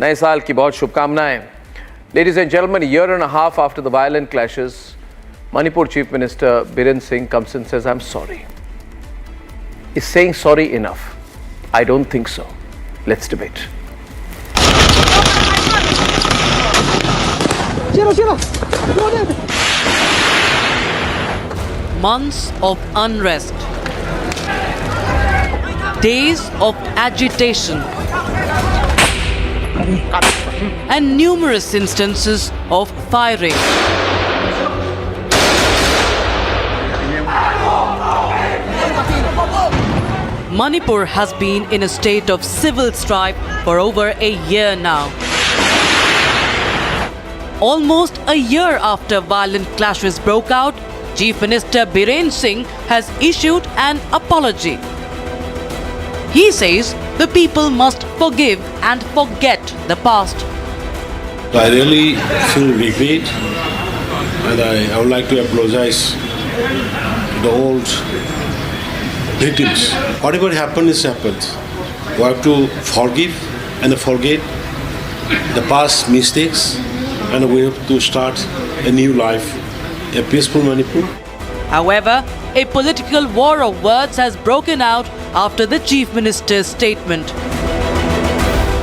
नए साल की बहुत शुभकामनाएं. Ladies and gentlemen, a year and a half after the violent clashes, Manipur Chief Minister Biren Singh comes and says, I'm sorry. Is saying sorry enough? I don't think so. Let's debate. Months of unrest, days of agitation, and numerous instances of firing. Manipur has been in a state of civil strife for over a year now. Almost a year after violent clashes broke out, Chief Minister Biren Singh has issued an apology. He says the people must forgive and forget the past. I really feel regret, and I would like to apologize to the old victims. Whatever happened is happened. We have to forgive and forget the past mistakes, and we have to start a new life, a peaceful Manipur. However, a political war of words has broken out after the Chief Minister's statement.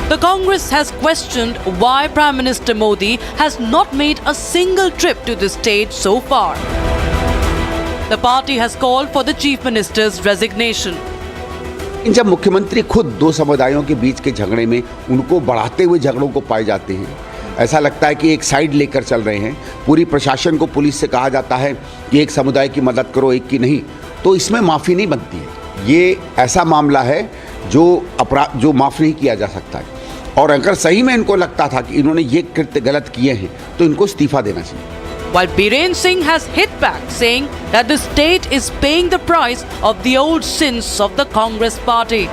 The Congress has questioned why Prime Minister Modi has not made a single trip to the state so far. The party has called for the Chief Minister's resignation. जब मुख्यमंत्री खुद दो समुदायों के बीच के झगड़े में उनको बढ़ाते हुए झगड़ों को पाए जाते हैं, ऐसा लगता है कि एक साइड लेकर चल रहे हैं. पूरी प्रशासन को पुलिस से कहा जाता है कि एक समुदाय की मदद करो, एक की नहीं, तो इसमें माफ़ी नहीं बनती है. ये ऐसा मामला है जो माफ़ नहीं किया जा सकता है. और अगर सही में इनको लगता था कि इन्होंने ये कृत्य गलत किए हैं तो इनको इस्तीफा देना चाहिए. While Biren Singh has hit back, saying that the state is paying the price of the old sins of the Congress party.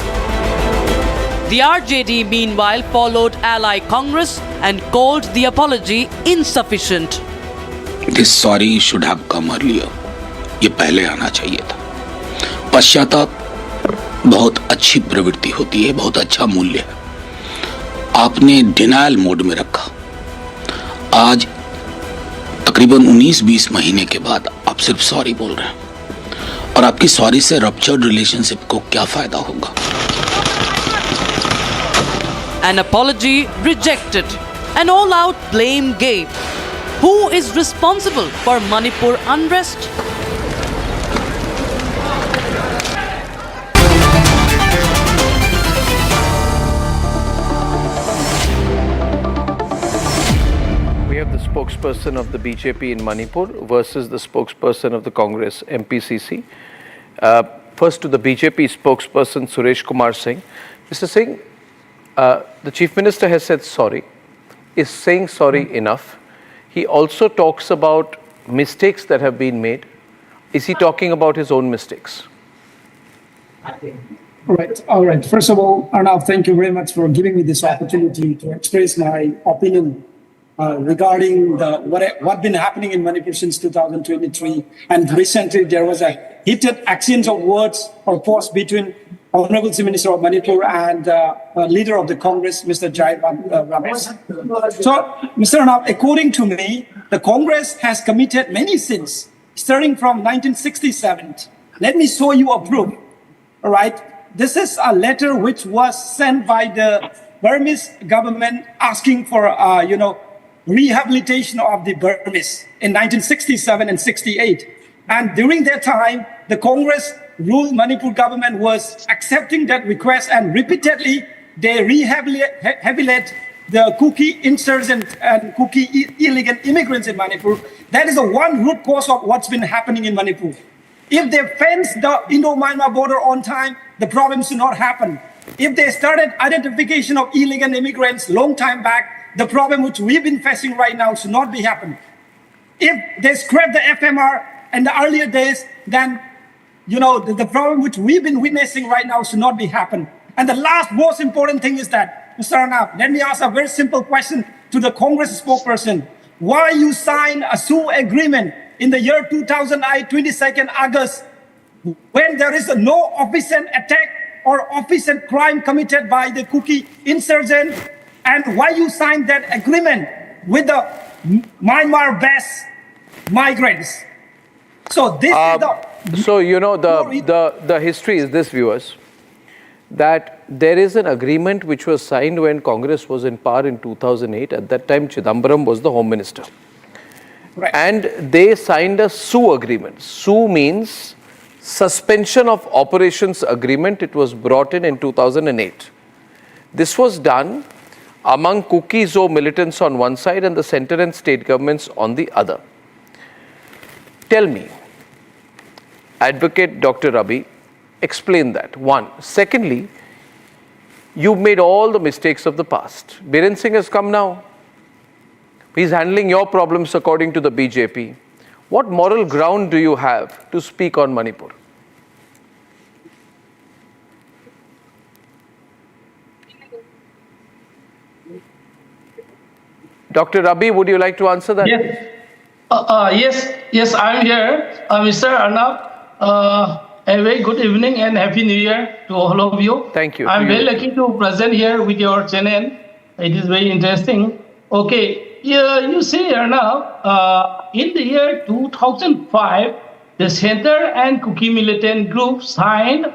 The RJD meanwhile followed ally Congress and called the apology insufficient. This sorry should have come earlier. ये पहले आना चाहिए था. पश्चाताप बहुत अच्छी प्रवृत्ति होती है, बहुत अच्छा मूल्य है. आपने डिनायल मोड में रखा. आज तकरीबन 19-20 महीने के बाद आप सिर्फ सॉरी बोल रहे हैं, और आपकी सॉरी से रप्चर्ड रिलेशनशिप को क्या फायदा होगा? An apology rejected. An all-out blame game. Who is responsible for Manipur unrest? We have the spokesperson of the BJP in Manipur versus the spokesperson of the Congress, MPCC. First to the BJP spokesperson, Suresh Kumar Singh. Mr. Singh, the Chief Minister has said sorry. Is saying sorry enough? He also talks about mistakes that have been made. Is he talking about his own mistakes? All right. First of all, Arnab, thank you very much for giving me this opportunity to express my opinion regarding what been happening in Manipur since 2023. And recently there was a heated exchange of words or posts between Honorable Chief Minister of Manipur and leader of the Congress, Mr. Jai Ramesh. So, Mr. Arnab, according to me, the Congress has committed many sins, starting from 1967. Let me show you a proof. All right. This is a letter which was sent by the Burmese government asking for, rehabilitation of the Burmese in 1967 and 68. And during that time, the Congress ruled Manipur government was accepting that request, and repeatedly they rehabilitate the Kuki insurgent and Kuki illegal immigrants in Manipur. That is the one root cause of what's been happening in Manipur. If they fence the Indo-Myanmar border on time, the problem should not happen. If they started identification of illegal immigrants long time back, the problem which we've been facing right now should not be happening. If they scrap the FMR in the earlier days, then the problem which we've been witnessing right now should not be happen. And the last most important thing is that, Mr. Arnab, let me ask a very simple question to the Congress spokesperson. Why you sign a SU agreement in the year 2008, 22nd August, when there is no official attack or official crime committed by the Kuki insurgent And why you signed that agreement with the Myanmar-based migrants? So this is the... So, you know, the history is this, viewers, that there is an agreement which was signed when Congress was in power in 2008. At that time, Chidambaram was the Home Minister. Right. And they signed a SU agreement. SU means Suspension of Operations Agreement. It was brought in 2008. This was done among Kuki-Zo militants on one side and the center and state governments on the other. Tell me, Advocate Dr. Rabi, explain that. One. Secondly, you've made all the mistakes of the past. Biren Singh has come now. He's handling your problems according to the BJP. What moral ground do you have to speak on Manipur? Dr. Rabi, would you like to answer that? Yes, I'm here. Mr. Arnab, a very good evening and Happy New Year to all of you. Thank you. I'm very lucky to present here with your channel. It is very interesting. Okay, you see Arnab, in the year 2005, the center and Kuki militant group signed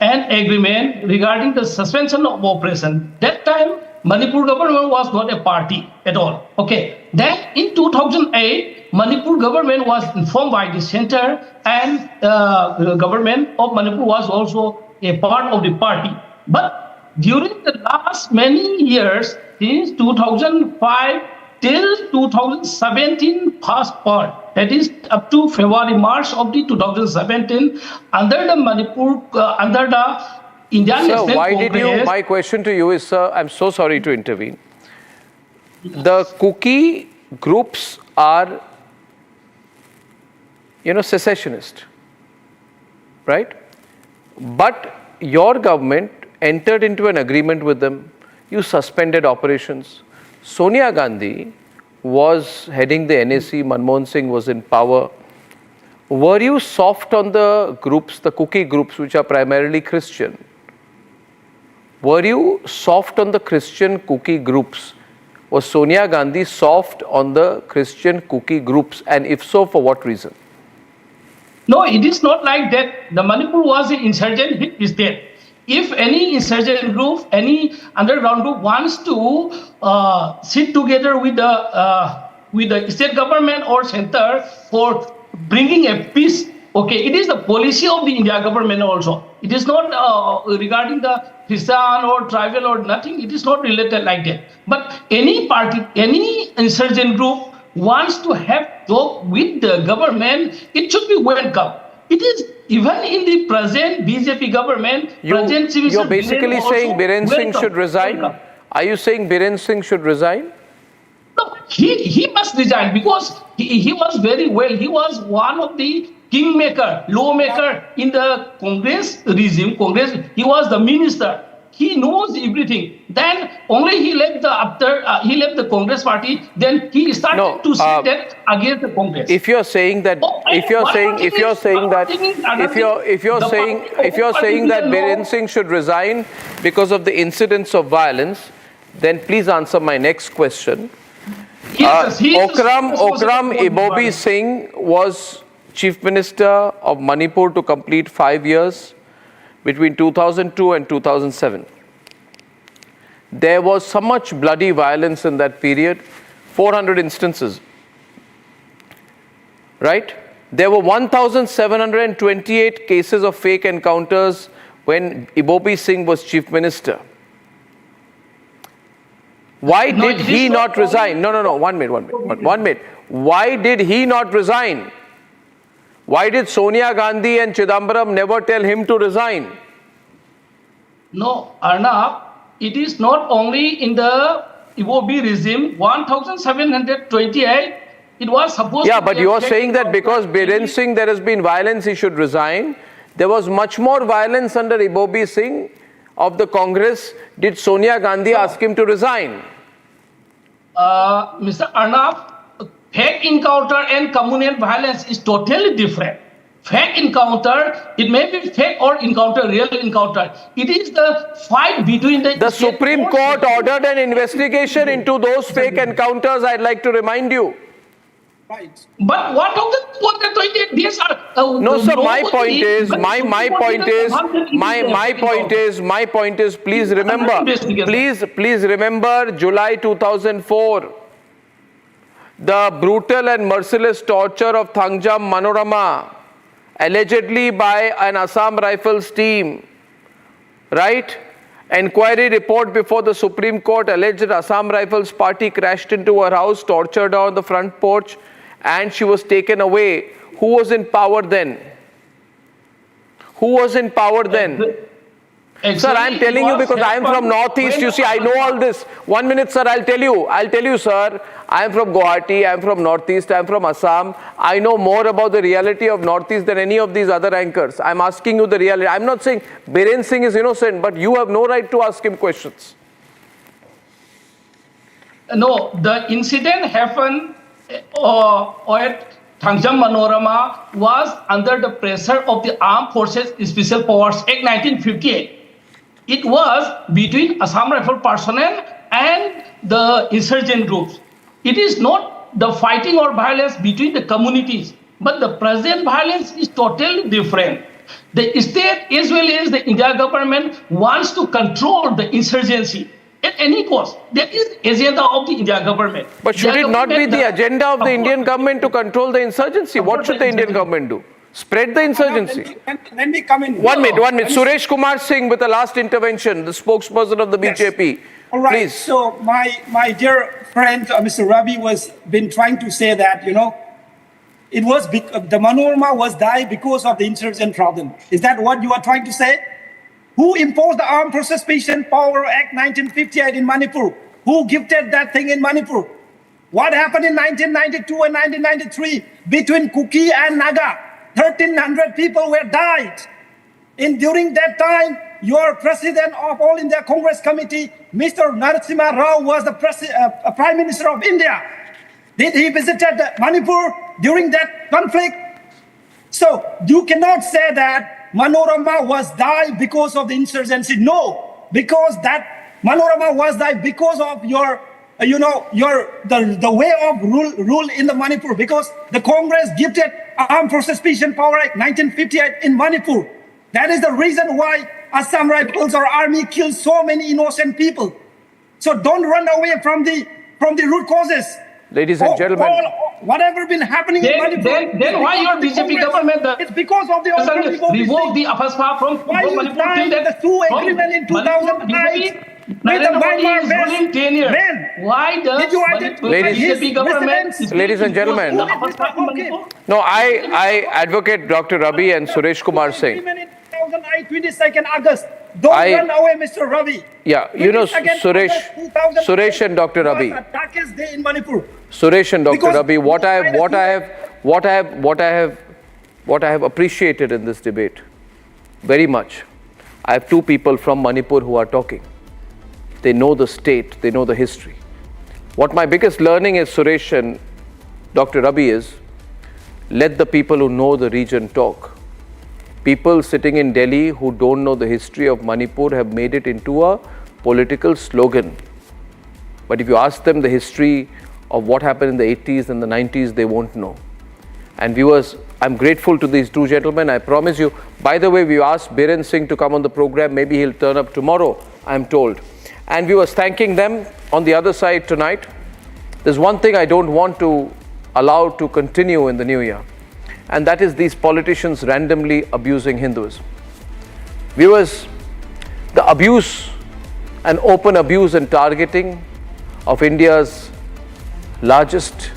an agreement regarding the suspension of operation. That time, Manipur government was not a party at all. Okay. Then in 2008, Manipur government was informed by the center and the government of Manipur was also a part of the party. But during the last many years, since 2005 till 2017 past part, that is up to February, March of the 2017, under the Manipur, under the Indian National Congress. My question to you is, sir, I'm so sorry to intervene. The Kuki groups are, secessionist, right? But your government entered into an agreement with them. You suspended operations. Sonia Gandhi was heading the NAC. Manmohan Singh was in power. Were you soft on the groups, the Kuki groups, which are primarily Christian? Were you soft on the Christian Kuki groups? Was Sonia Gandhi soft on the Christian Kuki groups? And if so, for what reason? No, it is not like that. The Manipur was an insurgent state. If any insurgent group, any underground group wants to sit together with the state government or center for bringing a peace, okay, it is the policy of the India government also. It is not regarding the Christian or tribal or nothing. It is not related like that. But any party, any insurgent group wants to have talk with the government, it should be welcome. It is even in the present BJP government, you're basically saying Biren Singh should resign? Welcome. Are you saying Biren Singh should resign? No, he must resign because he was very well. He was one of the kingmaker, lawmaker in the Congress regime. Congress, he was the minister. He knows everything. Then only he left the Congress party. Then he started to say that against the Congress. If you're saying that, if you're saying that Biren Singh should resign because of the incidents of violence, then please answer my next question. Okram Ibobi Singh was Chief Minister of Manipur to complete 5 years between 2002 and 2007. There was so much bloody violence in that period, 400 instances, right? There were 1,728 cases of fake encounters when Ibobi Singh was Chief Minister. Why did he not resign? No, 1 minute. Why did he not resign? Why did Sonia Gandhi and Chidambaram never tell him to resign? No, Arnab, it is not only in the Ibobi regime, 1,728, it was supposed to be... Yeah, but you are saying that because Biren Singh, there has been violence, he should resign. There was much more violence under Ibobi Singh of the Congress. Did Sonia Gandhi ask him to resign? Mr. Arnab, fake encounter and communal violence is totally different. fake encounter. It may be fake or encounter, real encounter. It is the fight between The Supreme Court ordered an investigation into those fake encounters, I'd like to remind you. Right. But what of the 28 days are? No, sir, my point is, please remember July 2004, the brutal and merciless torture of Thangjam Manorama, allegedly by an Assam Rifles team, right? Enquiry report before the Supreme Court alleged that Assam Rifles party crashed into her house, tortured her on the front porch, and she was taken away. Who was in power then? Who was in power then? Sir, I am telling you because I am from Northeast. You see, I know all this. 1 minute, sir, I'll tell you, sir. I am from Guwahati, I am from Northeast, I am from Assam. I know more about the reality of Northeast than any of these other anchors. I am asking you the reality. I am not saying Biren Singh is innocent, but you have no right to ask him questions. No, the incident happened at Thangjam Manorama was under the pressure of the Armed Forces Special Powers Act 1958. It was between Assam Rifle personnel and the insurgent groups. It is not the fighting or violence between the communities, but the present violence is totally different. The state as well as the India government wants to control the insurgency at any cost. That is the agenda of the India government. But should it not be the agenda of the Indian government to control the insurgency? What should the Indian government do? Spread the insurgency. Let me come in. One minute. Suresh Kumar Singh with the last intervention, the spokesperson of the BJP. All right. Please. So my dear friend, Mr. Ravi, was been trying to say that, it was the Manorama was died because of the insurgent problem. Is that what you are trying to say? Who imposed the Armed Forces Special Power Act 1958 in Manipur? Who gifted that thing in Manipur? What happened in 1992 and 1993 between Kuki and Naga? 1,300 people were died. During that time, your president of All India Congress Committee, Mr. Narasimha Rao, was the Prime Minister of India. Did he visited Manipur during that conflict? So you cannot say that Manorama was died because of the insurgency. No, because that Manorama was died because of your the way of rule in the Manipur, because the Congress gifted Armed Forces Special Power Act 1958 in Manipur. That is the reason why Assam Rifles or army killed so many innocent people. So don't run away from the root causes. Ladies and gentlemen, whatever been happening in Manipur, then why your BJP government it's because of the revoked the AFASPA from Manipur signed the Sioux agreement in 2009. Ruling 10 years. Why does BJP government? Ladies and gentlemen, no, I advocate Dr. Ravi and Suresh Kumar Singh. 22nd August. Don't run away, Mr. Ravi. Yeah, Suresh and Dr. Ravi. The darkest day in Manipur. Suresh and Dr. Ravi, what I have appreciated in this debate very much. I have two people from Manipur who are talking. They know the state, they know the history. What my biggest learning is, Suresh and Dr. Ravi, is let the people who know the region talk. People sitting in Delhi who don't know the history of Manipur have made it into a political slogan. But if you ask them the history of what happened in the 80s and the 90s, they won't know. And viewers, I'm grateful to these two gentlemen. I promise you, by the way, we asked Biren Singh to come on the program. Maybe he'll turn up tomorrow, I'm told. And viewers, thanking them on the other side tonight. There's one thing I don't want to allow to continue in the new year, and that is these politicians randomly abusing Hinduism. Viewers, the abuse and open abuse and targeting of India's largest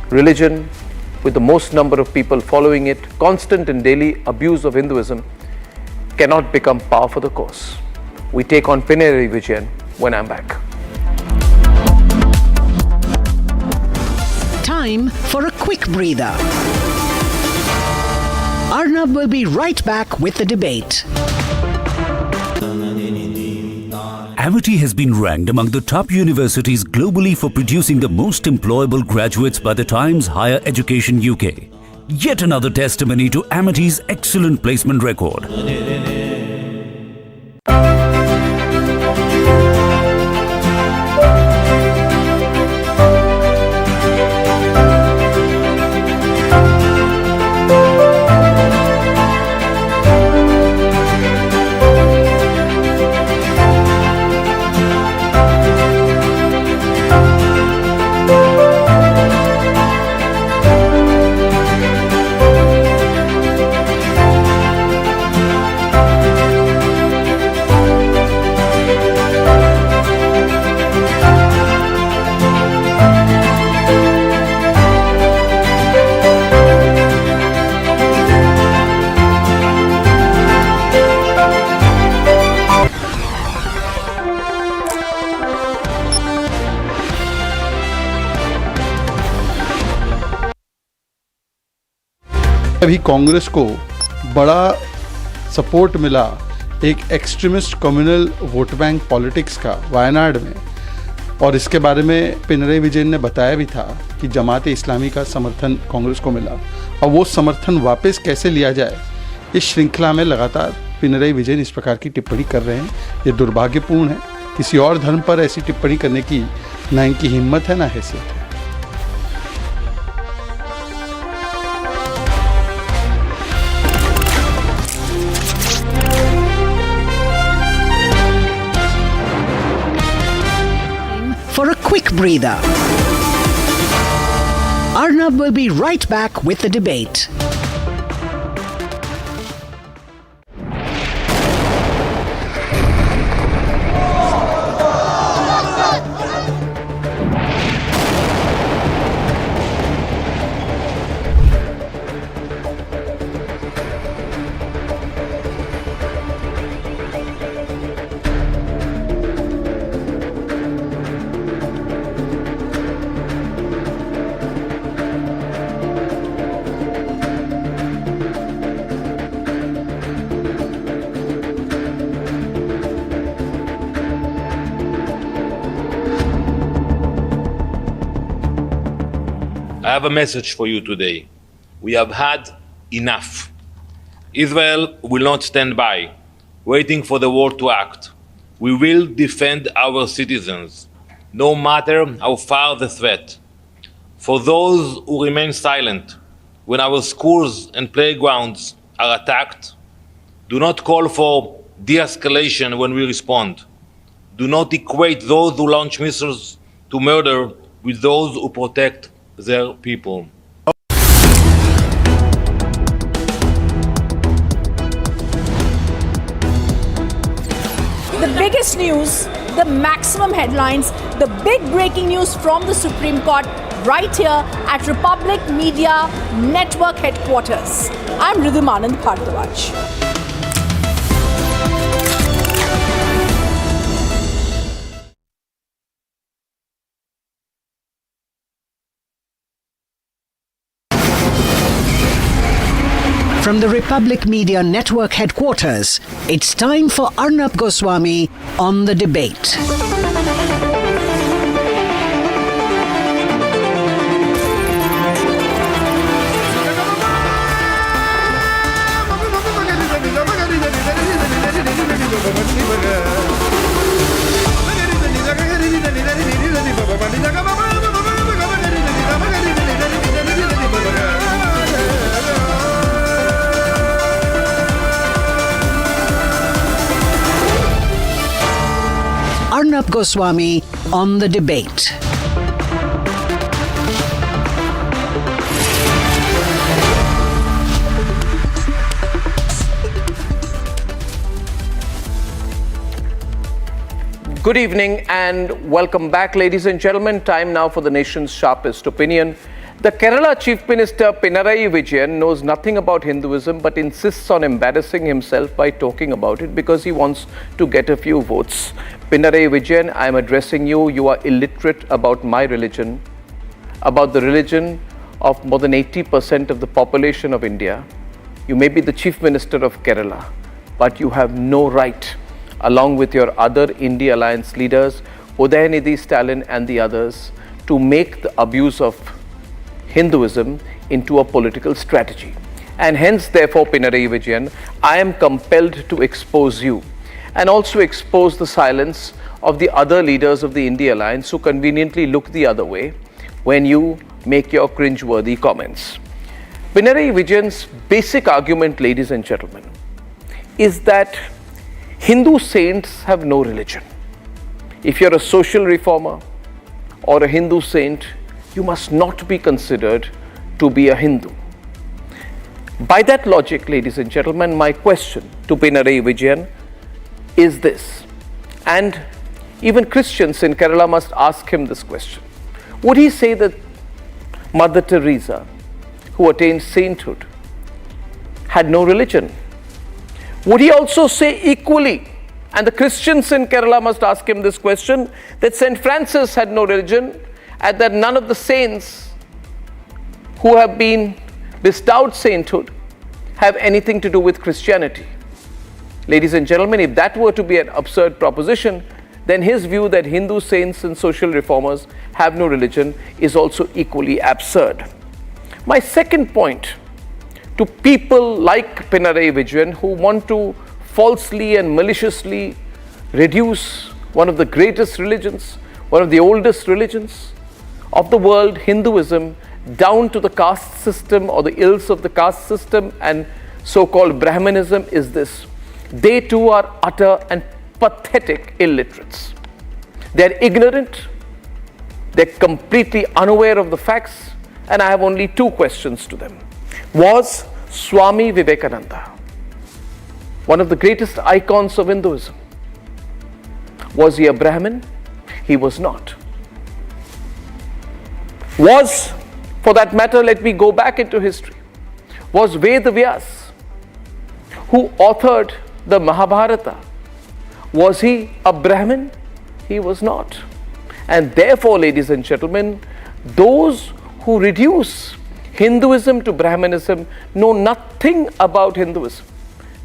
religion with the most number of people following it, constant and daily abuse of Hinduism, cannot become par for the course. We take on Pineri Vijayan when I'm back. Time for a quick breather. Arnab will be right back with the debate. Amity has been ranked among the top universities globally for producing the most employable graduates by the Times Higher Education UK. Yet another testimony to Amity's excellent placement record. अभी कांग्रेस को बड़ा support मिला एक extremist communal vote bank politics का वायनाड में, और इसके बारे में पिनराई विजयन ने बताया भी था कि जमात इस्लामी का समर्थन कांग्रेस को मिला, और वो समर्थन वापस कैसे लिया जाए इस श्रृंखला में लगातार पिनराई विजयन इस प्रकार की टिप्पणी कर रहे हैं। ये दुर्भाग्यपूर्ण है। किसी और धर्म पर ऐसी टिप्पणी करने की ना इनकी हिम्मत है ना हैसियत है। For a quick breather. Arnab will be right back with the debate. I have a message for you today. We have had enough. Israel will not stand by, waiting for the world to act. We will defend our citizens, no matter how far the threat. For those who remain silent when our schools and playgrounds are attacked, do not call for de-escalation when we respond. Do not equate those who launch missiles to murder with those who protect their people. The biggest news, the maximum headlines, the big breaking news from the Supreme Court right here at Republic Media Network headquarters. I'm Ridhim Anand Bhardwaj. From the Republic Media Network headquarters, it's time for Arnab Goswami on the debate. Arnab Goswami on the debate. Good evening and welcome back, ladies and gentlemen. Time now for the nation's sharpest opinion. The Kerala Chief Minister Pinarayi Vijayan knows nothing about Hinduism but insists on embarrassing himself by talking about it because he wants to get a few votes. Pinarayi Vijayan, I am addressing you. You are illiterate about my religion, about the religion of more than 80% of the population of India. You may be the Chief Minister of Kerala, but you have no right, along with your other India Alliance leaders, Udayanidhi Stalin and the others, to make the abuse of Hinduism into a political strategy. And hence, therefore, Pinarayi Vijayan, I am compelled to expose you and also expose the silence of the other leaders of the India Alliance who conveniently look the other way when you make your cringe-worthy comments. Pinarayi Vijayan's basic argument, ladies and gentlemen, is that Hindu saints have no religion. If you're a social reformer or a Hindu saint, you must not be considered to be a Hindu. By that logic, ladies and gentlemen, my question to Pinarayi Vijayan is this, and even Christians in Kerala must ask him this question. Would he say that Mother Teresa, who attained sainthood, had no religion? Would he also say equally, and the Christians in Kerala must ask him this question, that St. Francis had no religion and that none of the saints who have been bestowed sainthood have anything to do with Christianity? Ladies and gentlemen, if that were to be an absurd proposition, then his view that Hindu saints and social reformers have no religion is also equally absurd. My second point to people like Pinarayi Vijayan who want to falsely and maliciously reduce one of the greatest religions, one of the oldest religions of the world, Hinduism, down to the caste system or the ills of the caste system and so-called Brahmanism is this. They too are utter and pathetic illiterates. They're ignorant, they're completely unaware of the facts, and I have only two questions to them. Was Swami Vivekananda one of the greatest icons of Hinduism? Was he a Brahmin? He was not. Was, for that matter, let me go back into history, was Vedavyas, who authored the Mahabharata, was he a Brahmin? He was not. And therefore, ladies and gentlemen, those who reduce Hinduism to Brahmanism know nothing about Hinduism.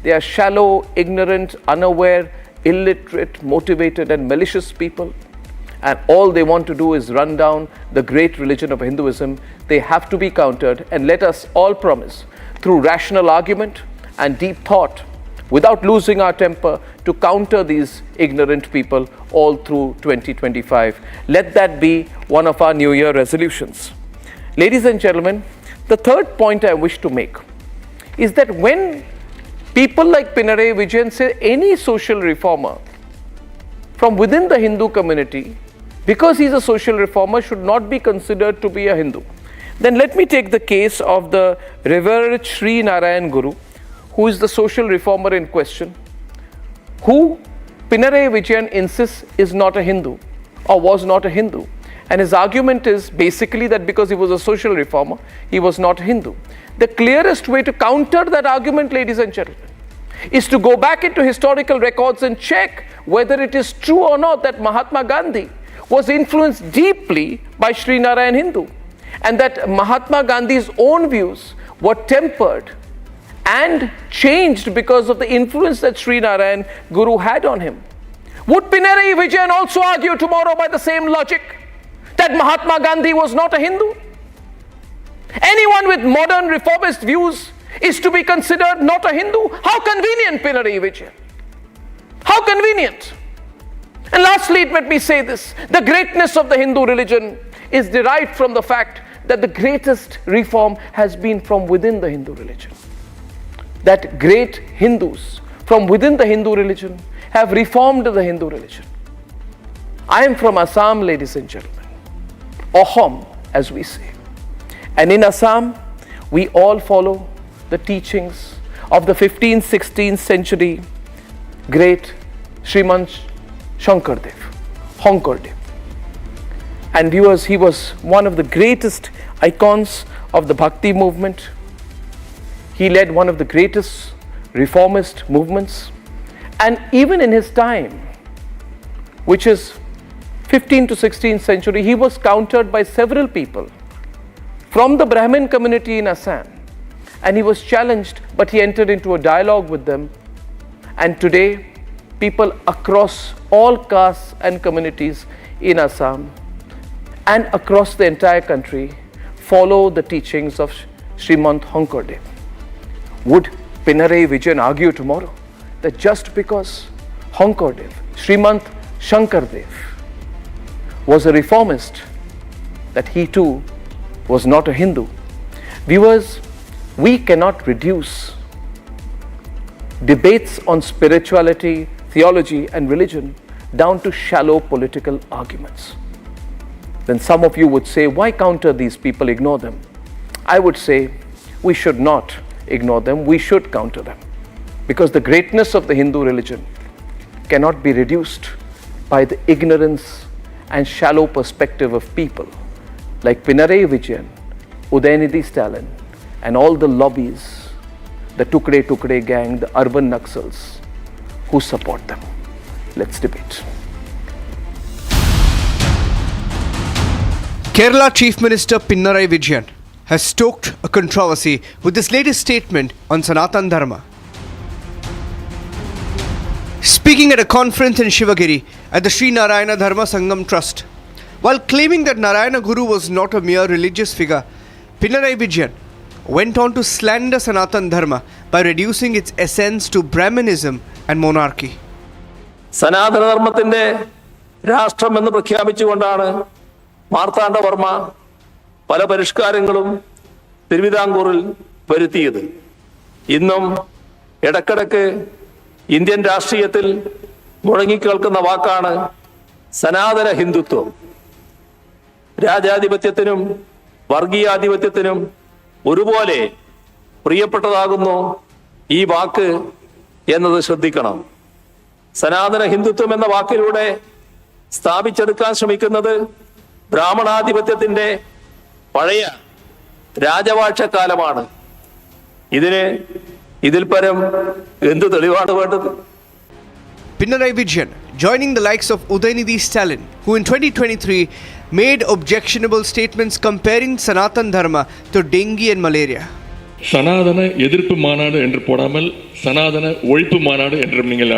They are shallow, ignorant, unaware, illiterate, motivated and malicious people. And all they want to do is run down the great religion of Hinduism. They have to be countered, and let us all promise through rational argument and deep thought, without losing our temper, to counter these ignorant people all through 2025. Let that be one of our New Year resolutions. Ladies and gentlemen, the third point I wish to make is that when people like Pinarayi Vijayan say any social reformer from within the Hindu community, because he's a social reformer, should not be considered to be a Hindu, then let me take the case of the Revered Sri Narayan Guru, who is the social reformer in question, who Pinarayi Vijayan insists is not a Hindu or was not a Hindu. And his argument is basically that because he was a social reformer, he was not a Hindu. The clearest way to counter that argument, ladies and gentlemen, is to go back into historical records and check whether it is true or not that Mahatma Gandhi was influenced deeply by Sri Narayan Hindu, and that Mahatma Gandhi's own views were tempered and changed because of the influence that Sri Narayan Guru had on him. Would Pinarayi Vijayan also argue tomorrow by the same logic that Mahatma Gandhi was not a Hindu? Anyone with modern reformist views is to be considered not a Hindu? How convenient, Pinarayi Vijayan. How convenient. And lastly, let me say this. The greatness of the Hindu religion is derived from the fact that the greatest reform has been from within the Hindu religion. That great Hindus from within the Hindu religion have reformed the Hindu religion. I am from Assam, ladies and gentlemen. Oppn, as we say. And in Assam, we all follow the teachings of the 15th, 16th century great Sriman Shankardev. And viewers, he was one of the greatest icons of the Bhakti movement. He led one of the greatest reformist movements. And even in his time, which is 15th to 16th century, he was countered by several people from the Brahmin community in Assam. And he was challenged, but he entered into a dialogue with them. And today, people across all castes and communities in Assam and across the entire country follow the teachings of Srimant Honkordev? Would Pinarayi Vijayan argue tomorrow that just because Honkordev, Srimant Shankardev, was a reformist, that he too was not a Hindu? Viewers, we cannot reduce debates on spirituality, theology and religion down to shallow political arguments. Then some of you would say, why counter these people, ignore them? I would say, we should not ignore them, we should counter them. Because the greatness of the Hindu religion cannot be reduced by the ignorance and shallow perspective of people like Pinarayi Vijayan, Udayanidhi Stalin, and all the lobbies, the Tukde Tukde gang, the urban Naxals who support them. Let's debate. Kerala Chief Minister Pinarayi Vijayan has stoked a controversy with his latest statement on Sanatan Dharma. Speaking at a conference in Shivagiri at the Sri Narayana Dharma Sangam Trust, while claiming that Narayana Guru was not a mere religious figure, Pinarayi Vijayan went on to slander Sanatan Dharma by reducing its essence to Brahmanism and monarchy. സനാതന ധർമ്മത്തിൻ്റെ രാഷ്ട്രമെന്ന് പ്രഖ്യാപിച്ചുകൊണ്ടാണ് മാർത്താണ്ഡവർമ്മ പല പരിഷ്കാരങ്ങളും തിരുവിതാംകൂറിൽ വരുത്തിയത്. ഇന്നും ഇടക്കിടക്ക് Indian രാഷ്ട്രീയത്തിൽ മുഴങ്ങിക്കേൾക്കുന്ന വാക്കാണ് സനാതന ഹിന്ദുത്വം. രാജാധിപത്യത്തിനും വർഗീയാധിപത്യത്തിനും ഒരുപോലെ പ്രിയപ്പെട്ടതാകുന്നു ഈ വാക്ക് എന്നത് ശ്രദ്ധിക്കണം. സനാതന ഹിന്ദുത്വം എന്ന വാക്കിലൂടെ സ്ഥാപിച്ചെടുക്കാൻ ശ്രമിക്കുന്നത് ബ്രാഹ്മണാധിപത്യത്തിന്റെ പഴയ രാജവാഴ്ചക്കാലമാണ്. ഇതിൽ പരം എന്ത് തെളിവാണ് വേണ്ടത്? Pinarayi Vijayan joining the likes of Udayanidhi Stalin, who in 2023 made objectionable statements comparing Sanatan Dharma to dengue and malaria. சனாதன எதிர்ப்பு மாநாடு என்று போடாமல் சனாதன ஒழிப்பு மாநாடு என்றும் நீங்கள்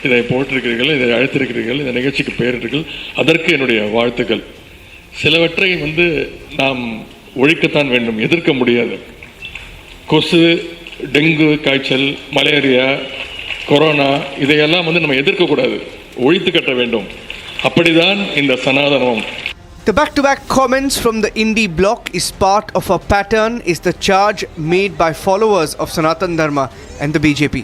இதை போட்டிருக்கிறீர்கள், இதை அழைத்திருக்கிறீர்கள், இந்த நிகழ்ச்சிக்கு பெயரிட்டீர்கள். அதற்கு என்னுடைய வாழ்த்துக்கள். சிலவற்றை நாம் ஒழிக்கத்தான் வேண்டும், எதிர்க்க முடியாது. கொசு, டெங்கு காய்ச்சல், மலேரியா, கொரோனா இதையெல்லாம் நம்ம எதிர்க்கக்கூடாது, ஒழித்து கட்ட வேண்டும். அப்படிதான் இந்த சனாதனம். The back-to-back comments from the indie bloc is part of a pattern, is the charge made by followers of Sanatan Dharma and the BJP.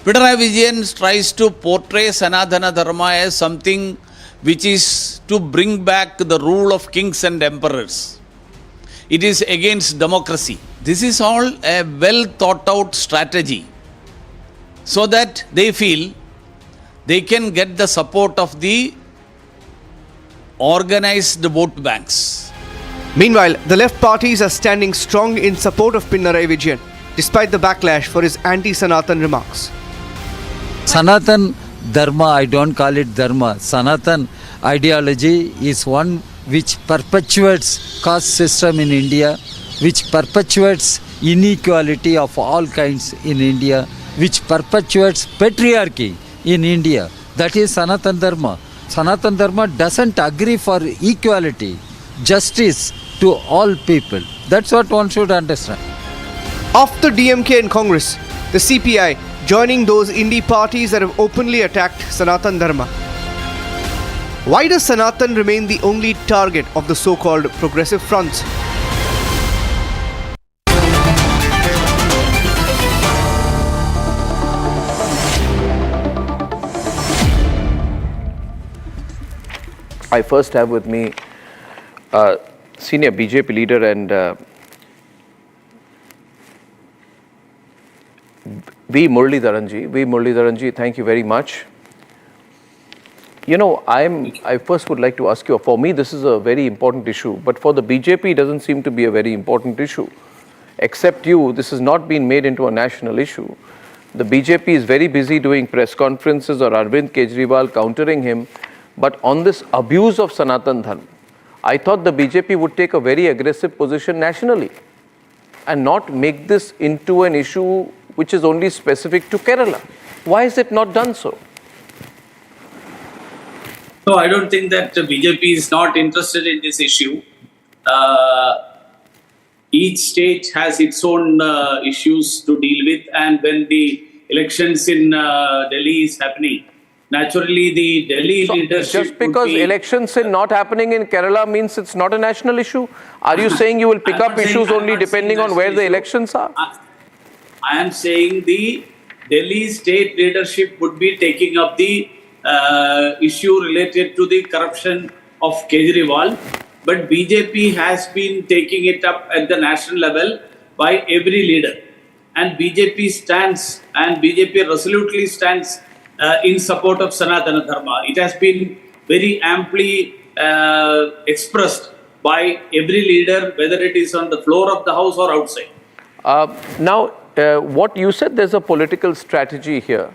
Pinarayi Vijayan tries to portray Sanatana Dharma as something which is to bring back the rule of kings and emperors. It is against democracy. This is all a well thought out strategy so that they feel they can get the support of the organized vote banks. Meanwhile, the left parties are standing strong in support of Pinarayi Vijayan despite the backlash for his anti-Sanatan remarks. Sanatan Dharma, I don't call it Dharma. Sanatan ideology is one which perpetuates caste system in India, which perpetuates inequality of all kinds in India, which perpetuates patriarchy in India. That is Sanatan Dharma. Sanatan Dharma doesn't agree for equality, justice to all people. That's what one should understand. After DMK and Congress, the CPI joining those indie parties that have openly attacked Sanatan Dharma. Why does Sanatan remain the only target of the so-called progressive fronts? I first have with me senior BJP leader and V. Muralidharanji, thank you very much. You know, I first would like to ask you, for me this is a very important issue, but for the BJP it doesn't seem to be a very important issue. Except you, this has not been made into a national issue. The BJP is very busy doing press conferences or Arvind Kejriwal countering him. But on this abuse of Sanatan Dharma, I thought the BJP would take a very aggressive position nationally and not make this into an issue which is only specific to Kerala. Why is it not done so? No, I don't think that the BJP is not interested in this issue. each state has its own issues to deal with, and when the elections in Delhi is happening, naturally the Delhi leadership just because elections are not happening in Kerala means it's not a national issue? Are you saying you will pick up issues only depending on where the elections are? I am saying the Delhi state leadership would be taking up the issue related to the corruption of Kejriwal, but BJP has been taking it up at the national level by every leader. And BJP stands, and BJP resolutely stands in support of Sanatana Dharma. It has been very amply expressed by every leader, whether it is on the floor of the house or outside. Now, what you said, there's a political strategy here.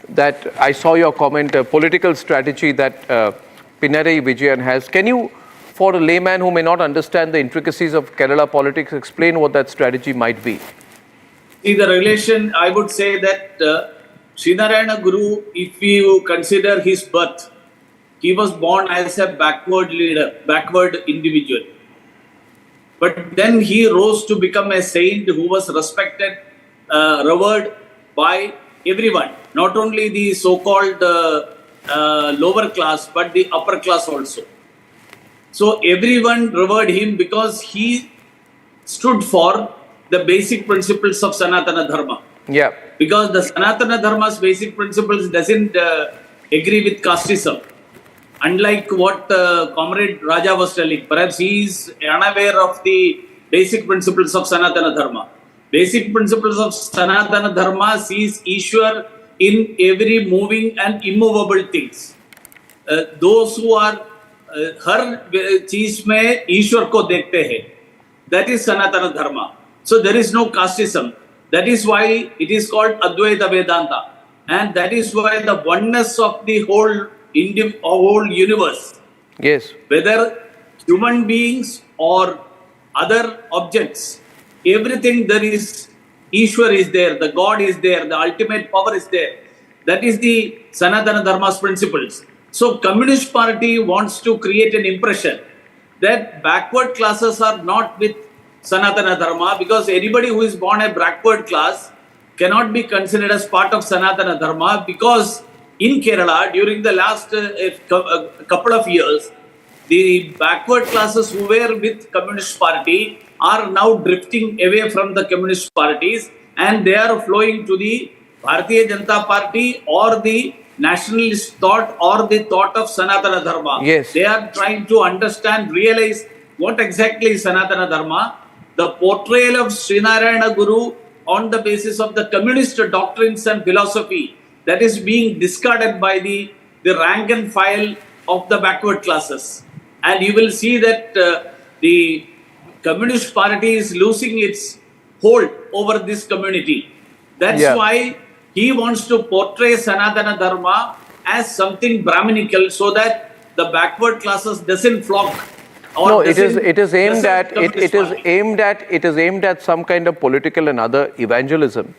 That I saw your comment, a political strategy that Pinarayi Vijayan has. Can you, for a layman who may not understand the intricacies of Kerala politics, explain what that strategy might be? See, the relation, I would say that Srinarayana Guru, if you consider his birth, he was born as a backward leader, backward individual. But then he rose to become a saint who was respected, revered by everyone, not only the so-called lower class, but the upper class also. So everyone revered him because he stood for the basic principles of Sanatana Dharma. Yeah. Because the Sanatana Dharma's basic principles doesn't agree with casteism. Unlike what Comrade Raja was telling, perhaps he is unaware of the basic principles of Sanatana Dharma. Basic principles of Sanatana Dharma sees Ishwar in every moving and immovable things. Those who are हर चीज में ईश्वर को देखते हैं, that is Sanatana Dharma. So there is no casteism. That is why it is called Advaita Vedanta, and that is why the oneness of the whole universe. Yes. Whether human beings or other objects, everything there is, Ishwar is there, the God is there, the ultimate power is there. That is the Sanatana Dharma's principles. So Communist Party wants to create an impression that backward classes are not with Sanatana Dharma, because anybody who is born a backward class cannot be considered as part of Sanatana Dharma, because in Kerala during the last couple of years, the backward classes who were with Communist Party are now drifting away from the Communist parties, and they are flowing to the Bharatiya Janata Party or the nationalist thought or the thought of Sanatana Dharma. Yes. They are trying to understand, realize what exactly is Sanatana Dharma. The portrayal of Srinarayana Guru on the basis of the communist doctrines and philosophy, that is being discarded by the rank and file of the backward classes. And you will see that the Communist Party is losing its hold over this community. That's why he wants to portray Sanatana Dharma as something Brahminical, so that the backward classes doesn't flock. No, it is aimed at some kind of political and other evangelism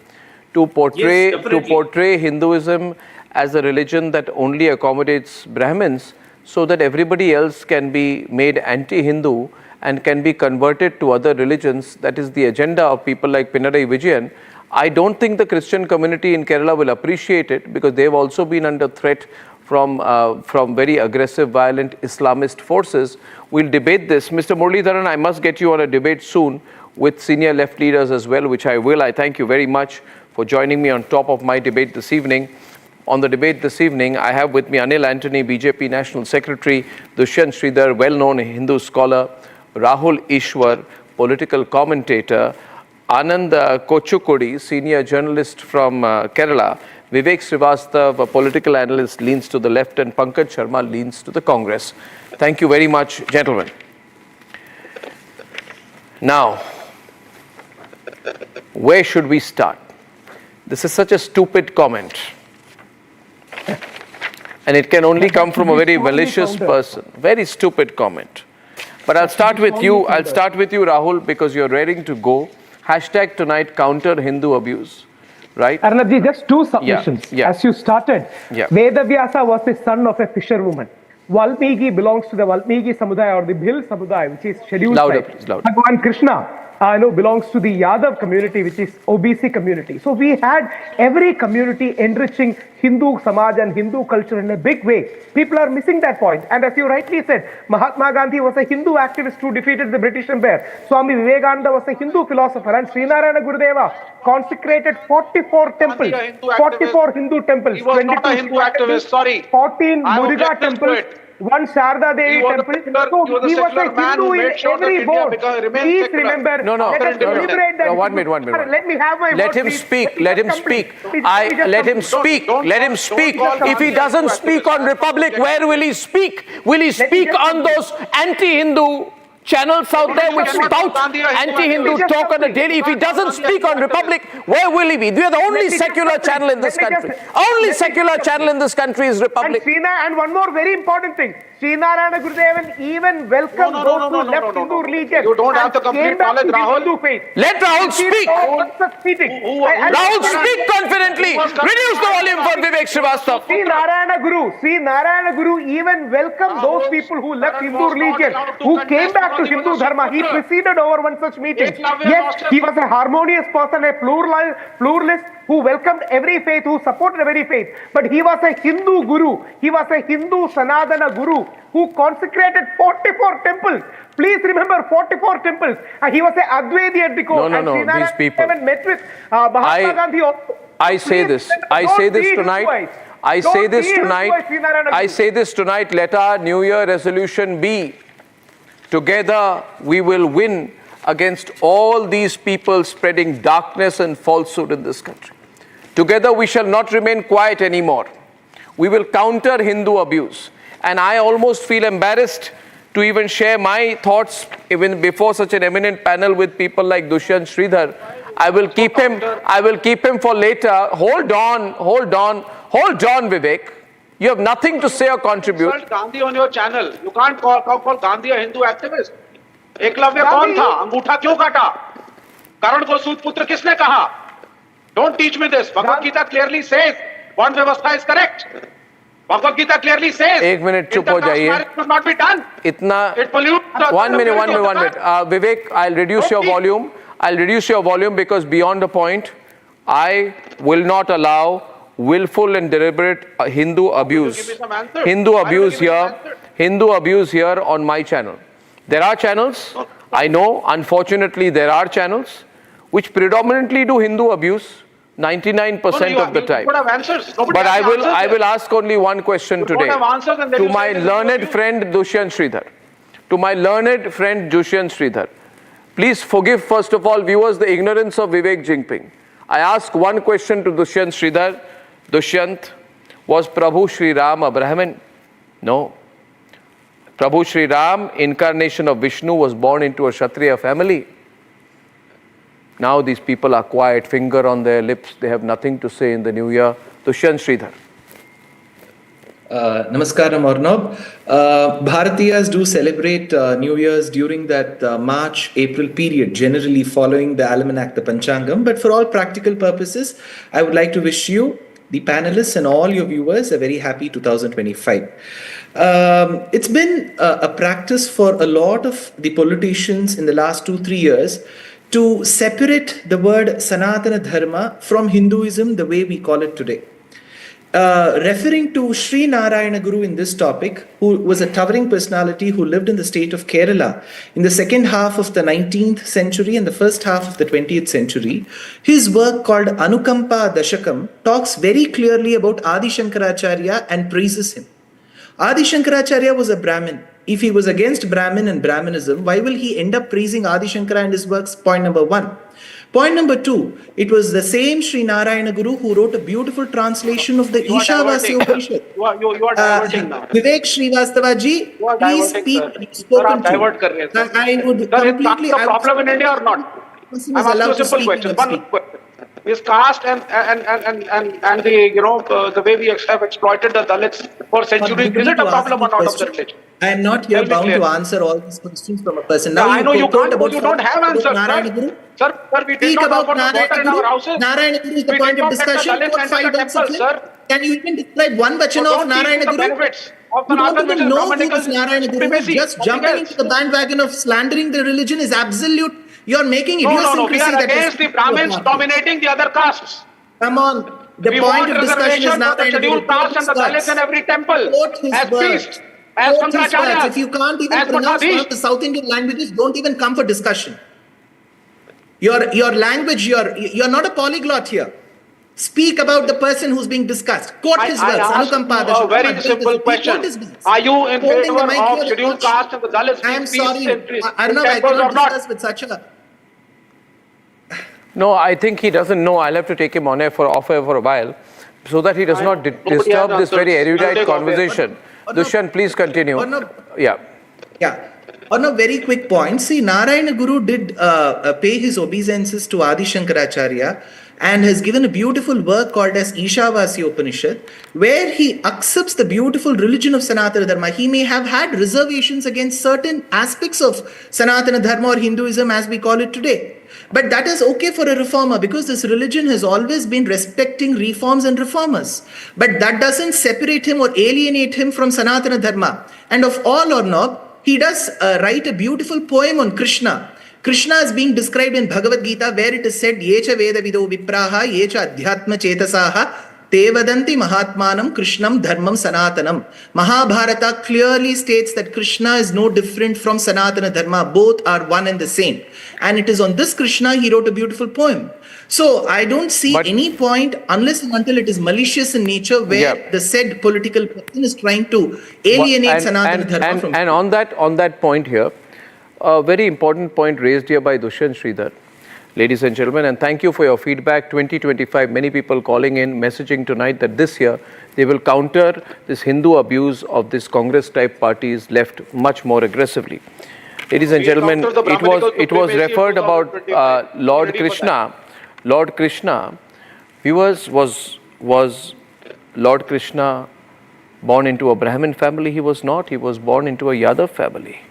to portray Hinduism as a religion that only accommodates Brahmins, so that everybody else can be made anti-Hindu and can be converted to other religions. That is the agenda of people like Pinarayi Vijayan. I don't think the Christian community in Kerala will appreciate it, because they've also been under threat from very aggressive, violent Islamist forces. We'll debate this. Mr. Muralidharan, I must get you on a debate soon with senior left leaders as well, which I will. I thank you very much for joining me on top of my debate this evening. On the debate this evening, I have with me Anil Antony, BJP National Secretary, Dushyant Sridhar, well-known Hindu scholar, Rahul Ishwar, political commentator, Anand Kochukudi, senior journalist from Kerala, Vivek Srivastav, a political analyst, leans to the left, and Pankaj Sharma leans to the Congress. Thank you very much, gentlemen. Now, where should we start? This is such a stupid comment. And it can only come from a very malicious person. Very stupid comment. But I'll start with you. I'll start with you, Rahul, because you're raring to go. Hashtag tonight, counter Hindu abuse. Right? Arnabji, just two submissions. Yeah. As you started, Vedavyasa was the son of a fisherwoman. Valmiki belongs to the Valmiki Samudaya or the Bhil Samudaya, which is scheduled. Louder, please, louder. Bhagwan Krishna belongs to the Yadav community, which is OBC community. So we had every community enriching Hindu Samaj and Hindu culture in a big way. People are missing that point. And as you rightly said, Mahatma Gandhi was a Hindu activist who defeated the British Empire. Swami Vivekananda was a Hindu philosopher. And Srinarayana Gurudeva consecrated 44 temples. 44 Hindu temples. He was not a Hindu activist, sorry. 14 Muruga temples. One Sharda Devi temple. So he was a Hindu in every vote. Please remember. No. 1 minute. Let me have my Let vote, him please. speak. Let him speak. Let him speak. Let him speak. If he doesn't speak on Republic, where will he speak? Will he speak on those anti-Hindu channels out there which spout anti-Hindu talk on a daily? If he doesn't speak on Republic, where will he be? We are the only secular channel in this country. Only secular channel in this country is Republic. And one more very important thing. Srinarayana Gurudevan even welcomed those who left Hindu religion. You don't have the complete knowledge, Rahul. Let Rahul speak. Rahul, speak confidently. Reduce the volume for Vivek Srivastava. Sri Narayana Guru even welcomed those people who left Hindu religion, who came back to Hindu Dharma. He presided over one such meeting. Yes, he was a harmonious person, a pluralist who welcomed every faith, who supported every faith. But he was a Hindu Guru. He was a Hindu Sanatana Guru who consecrated 44 temples. Please remember 44 temples. He was an Advaiti at the core. No, these people. Met with Mahatma Gandhi. I say this tonight. I say this tonight. Let our New Year resolution be: together we will win against all these people spreading darkness and falsehood in this country. Together we shall not remain quiet anymore. We will counter Hindu abuse. And I almost feel embarrassed to even share my thoughts even before such an eminent panel with people like Dushyant Sridhar. I will keep him for later. Hold on, Vivek. You have nothing to say or contribute. Insult Gandhi on your channel. You can't call Gandhi a Hindu activist. Eklavya कौन था? अंगूठा क्यों काटा? करण को सूतपुत्र किसने कहा? Don't teach me this. Bhagavad Gita clearly says one vyavastha is correct. Bhagavad Gita clearly says. एक minute चुप हो जाइए. Should not be done. इतना. It pollutes. 1 minute. Vivek, I'll reduce your volume. I'll reduce your volume because beyond the point, I will not allow willful and deliberate Hindu abuse. Hindu abuse here on my channel. There are channels, I know, unfortunately there are channels which predominantly do Hindu abuse 99% of the time. But I will ask only one question today to my learned friend Dushyant Sridhar. Please forgive first of all viewers the ignorance of Vivek Jinping. I ask one question to Dushyant Sridhar. Dushyant, was Prabhu Sri Ram a Brahmin? No. Prabhu Sri Ram, incarnation of Vishnu, was born into a Kshatriya family. Now these people are quiet, finger on their lips. They have nothing to say in the new year. Dushyant Sridhar. Namaskaram, Arnab. Bharatiyas do celebrate New Year's during that March-April period, generally following the Almanac, the Panchangam. But for all practical purposes, I would like to wish you, the panelists and all your viewers, a very happy 2025. It's been a practice for a lot of the politicians in the last 2-3 years to separate the word Sanatana Dharma from Hinduism the way we call it today. Referring to Sri Narayana Guru in this topic, who was a towering personality who lived in the state of Kerala in the second half of the 19th century and the first half of the 20th century, his work called Anukampa Dashakam talks very clearly about Adi Shankaracharya and praises him. Adi Shankaracharya was a Brahmin. If he was against Brahmin and Brahminism, why will he end up praising Adi Shankara and his works? Point number one. Point number two, it was the same Sri Narayana Guru who wrote a beautiful translation of the Ishavasya Upanishad. You are diverting now. Vivek Srivastava ji, please speak when you've spoken to. I would completely... Is the problem in India or not? I'm asking a simple question. One question. Is caste and the way we have exploited the Dalits for centuries, is it a problem or not of the religion? I am not here bound to answer all these questions from a person. Now I know you can't, but you don't have answers. Sir, we did not offer water in our houses. Narayana Guru is the point of discussion. Can you even describe one vachana of Narayana Guru? You don't even know who is Narayana Guru. Just jumping into the bandwagon of slandering the religion is absolute You're making No. idiosyncrasy We are that against the Brahmins dominating the other castes. Come on. The We point want of discussion is reservation now for the scheduled caste and the Dalits in every temple. As priests, as Shankaracharya, If you can't even as pronounce one Patadis. of the South Indian languages, don't even come for discussion. Your language, you're not a polyglot here. Speak about the person who's being discussed. Quote his words. I asked you a very simple question. Are you in favor of scheduled caste and the Dalits being priests in Arnab, I temples or cannot not? discuss with such a... No, I think he doesn't know. I'll have to take him on air for a while so that he does not disturb this very erudite conversation. Dushyant, please continue. Yeah. On a very quick point, see, Narayana Guru did pay his obeisances to Adi Shankaracharya and has given a beautiful work called as Ishavasya Upanishad, where he accepts the beautiful religion of Sanatana Dharma. He may have had reservations against certain aspects of Sanatana Dharma or Hinduism as we call it today. But that is okay for a reformer because this religion has always been respecting reforms and reformers. But that doesn't separate him or alienate him from Sanatana Dharma. And of all, Arnab, he does write a beautiful poem on Krishna. Krishna is being described in Bhagavad Gita where it is said, Yecha Veda Vido Vipraha, Yecha Adhyatma Chetasaha, Tevadanti Mahatmanam Krishnam Dharmam Sanatanam. Mahabharata clearly states that Krishna is no different from Sanatana Dharma. Both are one and the same. And it is on this Krishna he wrote a beautiful poem. So I don't see any point unless and until it is malicious in nature where the said political person is trying to alienate Sanatana Dharma from... And on that point here, a very important point raised here by Dushyant Sridhar. Ladies and gentlemen, and thank you for your feedback. 2025, many people calling in, messaging tonight that this year they will counter this Hindu abuse of this Congress-type parties left much more aggressively. Ladies and gentlemen, it was referred about Lord Krishna. Lord Krishna, viewers, was Lord Krishna born into a Brahmin family? He was not. He was born into a Yadav family.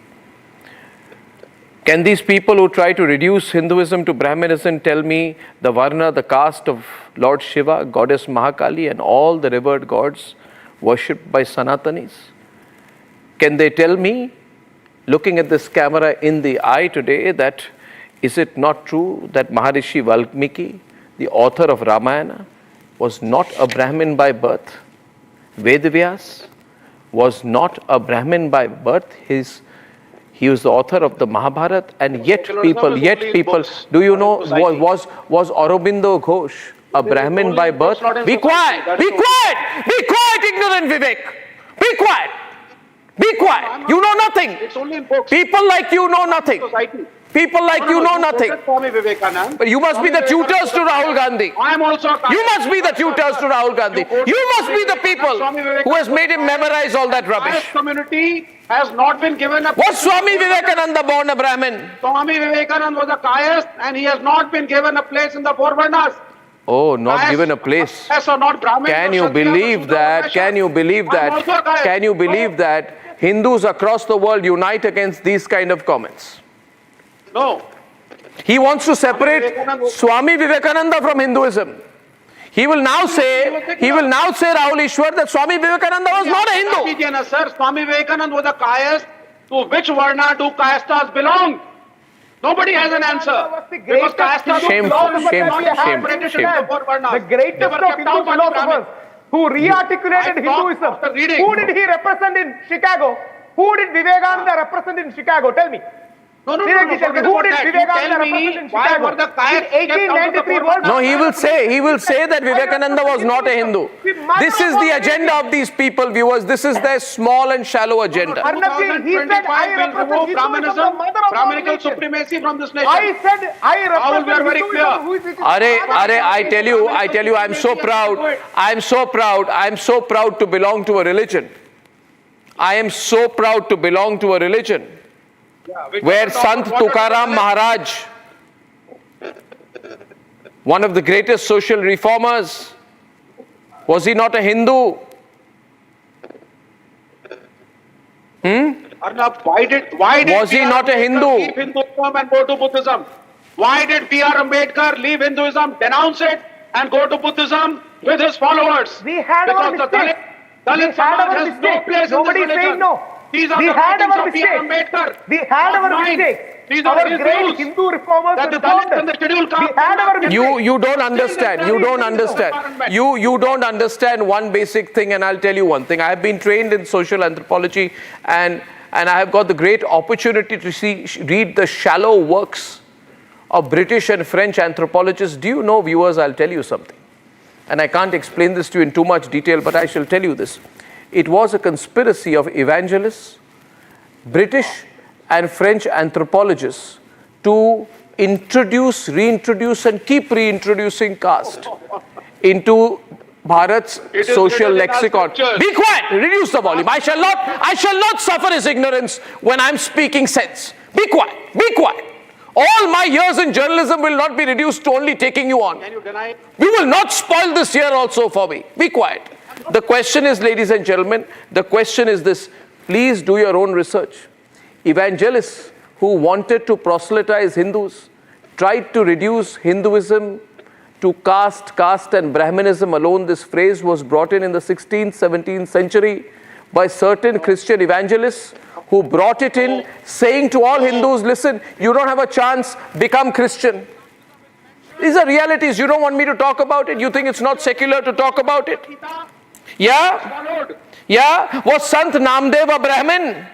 Can these people who try to reduce Hinduism to Brahminism tell me the Varna, the caste of Lord Shiva, Goddess Mahakali and all the revered gods worshipped by Sanatanis? Can they tell me, looking at this camera in the eye today, that is it not true that Maharishi Valmiki, the author of Ramayana, was not a Brahmin by birth? Vedavyas was not a Brahmin by birth. He was the author of the Mahabharata, and yet people, do you know, was Aurobindo Ghosh a Brahmin by birth? Be quiet, ignorant Vivek. Be quiet. You know nothing. People like you know nothing. People like you know nothing. But you must be the tutors to Rahul Gandhi. You must be the tutors to Rahul Gandhi. You must be the people who has made him memorize all that rubbish. Community has not been given a... Was Swami Vivekananda born a Brahmin? Swami Vivekananda was a Kayast and he has not been given a place in the four Varnas. Oh, not given a place. Can you believe that? Can you believe that? Can you believe that Hindus across the world unite against these kind of comments? No. He wants to separate Swami Vivekananda from Hinduism. He will now say Rahul Ishwar that Swami Vivekananda was not a Hindu. Sir, Swami Vivekananda was a Kayast. To which Varna do Kayastas belong? Nobody has an answer. Because Kayastas belong to the greatest of Hindu philosophers who re-articulated Hinduism. Who did he represent in Chicago? Who did Vivekananda represent in Chicago? Tell me. No. Who did Vivekananda represent in Chicago? In 1893 World No, he will say that Vivekananda was not a Hindu. This is the agenda of these people, viewers. This is their small and shallow agenda. Arnab, he said, I represent Hinduism, Brahminical supremacy from this nation. I said, I represent Hinduism. Who is it? I tell you, I'm so proud to belong to a religion. I am so proud to belong to a religion where Sant Tukaram Maharaj, one of the greatest social reformers, was he not a Hindu? Arnab, why did was he not a Hindu? Leave Hinduism and go to Buddhism? Why did B.R. Ambedkar leave Hinduism, denounce it, and go to Buddhism with his followers? We had our mistake. Dalit Samaj has no place in this religion. Nobody is saying no. These are We the had writings our of B.R. mistakes. Ambedkar. We had not our mine. mistakes. These are Our his great views. Hindu reformers That the reformed Dalits and the us. scheduled We castes had our mistakes. You don't understand. You don't understand. You don't understand one basic thing, and I'll tell you one thing. I have been trained in social anthropology, and I have got the great opportunity to read the shallow works of British and French anthropologists. Do you know, viewers, I'll tell you something. And I can't explain this to you in too much detail, but I shall tell you this. It was a conspiracy of evangelists, British and French anthropologists to introduce, reintroduce, and keep reintroducing caste into Bharat's social lexicon. Be quiet! Reduce the volume. I shall not suffer his ignorance when I'm speaking sense. Be quiet. Be quiet. All my years in journalism will not be reduced to only taking you on. Can you deny? You will not spoil this year also for me. Be quiet. The question is, ladies and gentlemen, the question is this. Please do your own research. Evangelists who wanted to proselytize Hindus tried to reduce Hinduism to caste and Brahmanism alone. This phrase was brought in the 16th, 17th century by certain Christian evangelists who brought it in, saying to all Hindus, listen, you don't have a chance, become Christian. These are realities. You don't want me to talk about it? You think it's not secular to talk about it? Yeah? Yeah? Was Sant Namdev a Brahmin?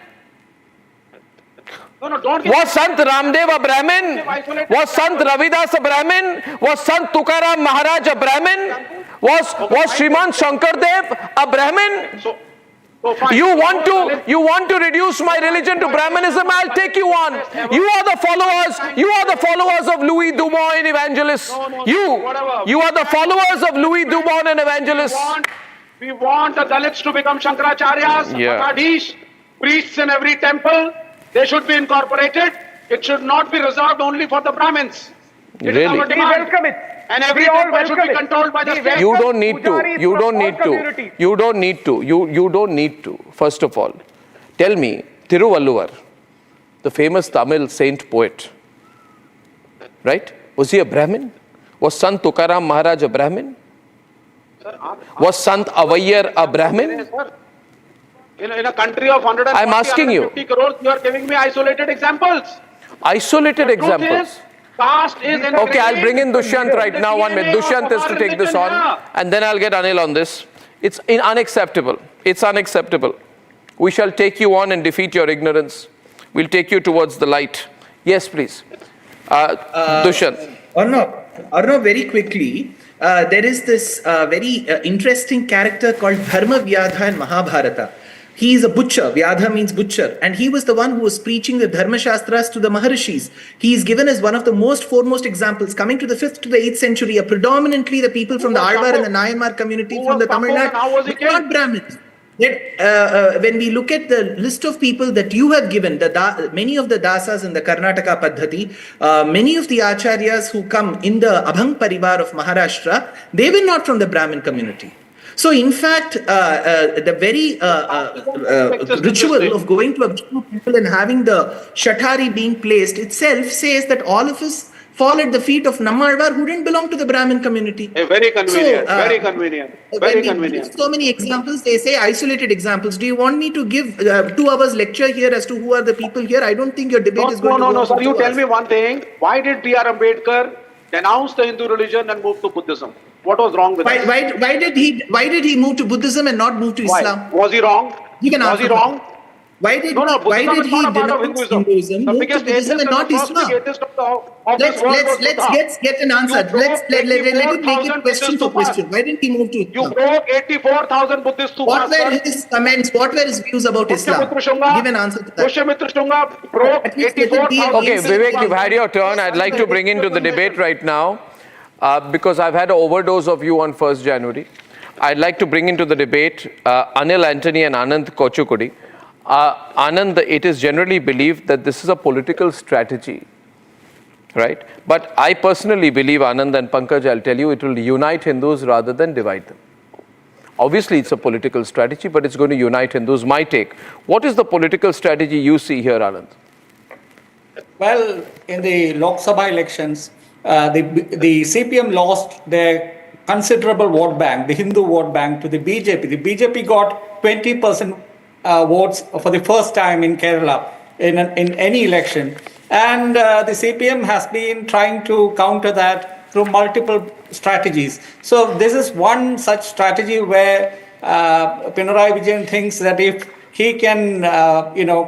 Was Sant Ramdev a Brahmin? Was Sant Ravidas a Brahmin? Was Sant Tukaram Maharaj a Brahmin? Was Sriman Shankardev a Brahmin? You want to reduce my religion to Brahmanism? I'll take you on. You are the followers of Louis Dumont and evangelists. You are the followers of Louis Dumont and evangelists. We want the Dalits to become Shankaracharyas, Magadhish, priests in every temple. They should be incorporated. It should not be reserved only for the Brahmins. It is our demand. We welcome it. And every temple should be controlled by the state. You don't need to. You don't need to. You don't need to. You don't need to. First of all, tell me, Thiruvalluvar, the famous Tamil saint poet, right? Was he a Brahmin? Was Sant Tukaram Maharaj a Brahmin? Was Sant Avaiyar a Brahmin? In a country of 140, I'm asking you. 150 crores, you are giving me isolated examples. Isolated examples. Caste is Okay, I'll bring in Dushyant right now. 1 minute. Dushyant is to take this on, and then I'll get Anil on this. It's unacceptable. It's unacceptable. We shall take you on and defeat your ignorance. We'll take you towards the light. Yes, please. Dushyant. Arnab, very quickly, there is this very interesting character called Dharma Vyadha in Mahabharata. He is a butcher. Vyadha means butcher. And he was the one who was preaching the Dharma Shastras to the Maharishis. He is given as one of the foremost examples. Coming to the 5th to the 8th century, predominantly the people from the Alvar and the Nayanmar community from the Tamil Nadu, but not Brahmins. When we look at the list of people that you have given, many of the dasas in the Karnataka Paddhati, many of the acharyas who come in the Abhang Parivar of Maharashtra, they were not from the Brahmin community. So in fact, the very ritual of going to a group of people and having the shatari being placed itself says that all of us fall at the feet of Nammalvar who didn't belong to the Brahmin community. Very convenient, very convenient, very convenient. So many examples, they say isolated examples. Do you want me to give 2 hours lecture here as to who are the people here? I don't think your debate is going to go No, on sir. for You 2 tell hours. me one thing. Why did B.R. Ambedkar denounce the Hindu religion and move to Buddhism? What was wrong with that? Why did he move to Buddhism and not move to Islam? Was he wrong? You can Was he wrong? Why did Buddhism is he not a part of denounce Hinduism, The move to biggest Buddhism and not Islam? Let's get an answer. Let it make it question for question. Why didn't he move to Islam? You broke 84,000 Buddhists to What were his comments? What were his views about Islam? Give an answer to that. Pushyamitra Shunga broke 84,000. Okay, Vivek, you've had your turn. I'd like to bring into the debate right now, because I've had an overdose of you on 1st January. I'd like to bring into the debate Anil Antony and Anand Kochukudi. Anand, it is generally believed that this is a political strategy, right? But I personally believe, Anand and Pankaj, I'll tell you, it will unite Hindus rather than divide them. Obviously, it's a political strategy, but it's going to unite Hindus. My take. What is the political strategy you see here, Anand? Well, in the Lok Sabha elections, the CPM lost their considerable vote bank, the Hindu vote bank, to the BJP. The BJP got 20% votes for the first time in Kerala in any election. And the CPM has been trying to counter that through multiple strategies. So this is one such strategy where Pinarayi Vijayan thinks that if he can,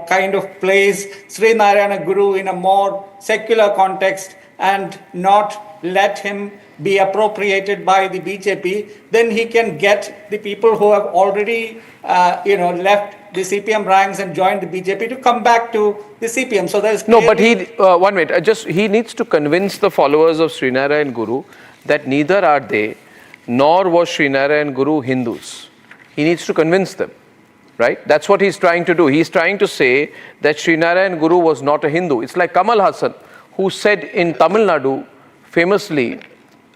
kind of place Sri Narayana Guru in a more secular context and not let him be appropriated by the BJP, then he can get the people who have already, left the CPM ranks and joined the BJP to come back to the CPM. So there's no, but one minute. He needs to convince the followers of Srinarayan Guru that neither are they, nor was Srinarayan Guru Hindus. He needs to convince them, right? That's what he's trying to do. He's trying to say that Srinarayan Guru was not a Hindu. It's like Kamal Hassan, who said in Tamil Nadu, famously,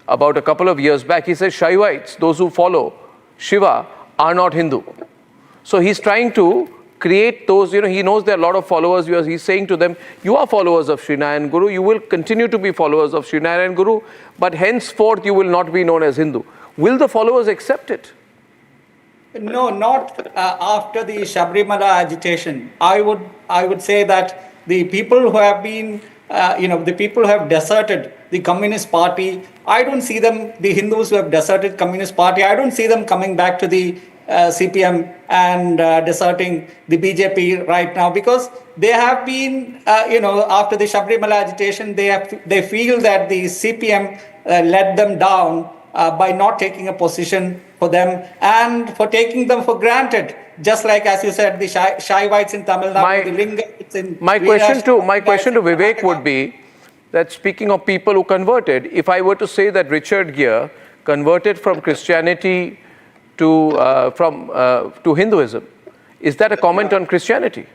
about a couple of years back, he said, Shaivites, those who follow Shiva, are not Hindu. So he's trying to create those, he knows there are a lot of followers. He's saying to them, you are followers of Srinarayan Guru, you will continue to be followers of Srinarayan Guru, but henceforth you will not be known as Hindu. Will the followers accept it? No, not after the Sabrimala agitation. I would say that the people who have been, the people who have deserted the Communist Party, I don't see them, the Hindus who have deserted Communist Party, I don't see them coming back to the CPM and deserting the BJP right now, because they have been, after the Sabrimala agitation, they feel that the CPM let them down by not taking a position for them and for taking them for granted. Just like, as you said, the Shaivites in Tamil Nadu, the Lingaites in... My question to Vivek would be that, speaking of people who converted, if I were to say that Richard Gere converted from Christianity to Hinduism, is that a comment on Christianity?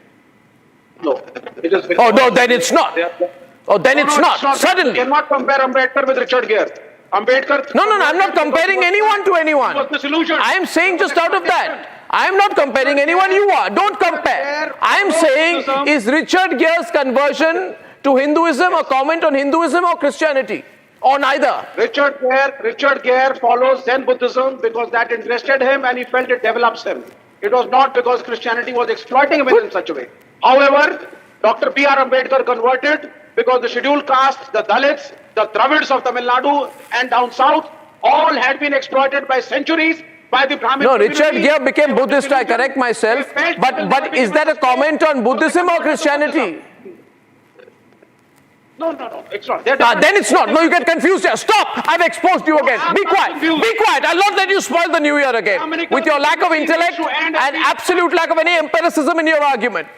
No. It is no, then it's not. Then it's not. Suddenly. You cannot compare Ambedkar with Richard Gere. Ambedkar... No, I'm not comparing anyone to anyone. I am saying just out of that. I am not comparing anyone, you are. Don't compare. I am saying, is Richard Gere's conversion to Hinduism a comment on Hinduism or Christianity? Or neither? Richard Gere follows Zen Buddhism because that interested him and he felt it develops him. It was not because Christianity was exploiting him in such a way. However, Dr. B.R. Ambedkar converted because the scheduled caste, the Dalits, the Dravids of Tamil Nadu and down south, all had been exploited by centuries by the Brahmin community. Richard Gere became Buddhist, I correct myself. But is that a comment on Buddhism or Christianity? No, it's not. Then it's not. No, you get confused here. Stop! I've exposed you again. Be quiet. Be quiet. I'll not let you spoil the new year again with your lack of intellect and absolute lack of any empiricism in your argument.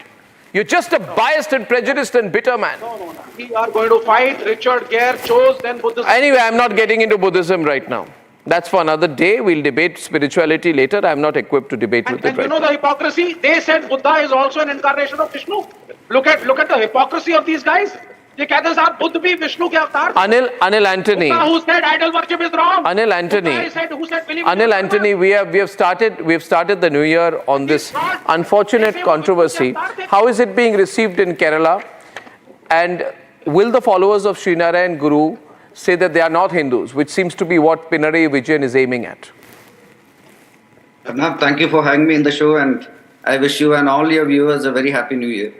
You're just a biased and prejudiced and bitter man. No. We are going to fight. Richard Gere chose then Buddhism. Anyway, I'm not getting into Buddhism right now. That's for another day. We'll debate spirituality later. I'm not equipped to debate with it right now. The hypocrisy? They said Buddha is also an incarnation of Vishnu. Look at the hypocrisy of these guys. They कहते हैं साहब बुद्ध भी विष्णु के अवतार Anil Antony, who said idol worship is wrong. Anil Antony, we have started the new year on this unfortunate controversy. How is it being received in Kerala? And will the followers of Srinarayan Guru say that they are not Hindus, which seems to be what Pinarayi Vijayan is aiming at? Arnab, thank you for having me in the show, and I wish you and all your viewers a very happy new year.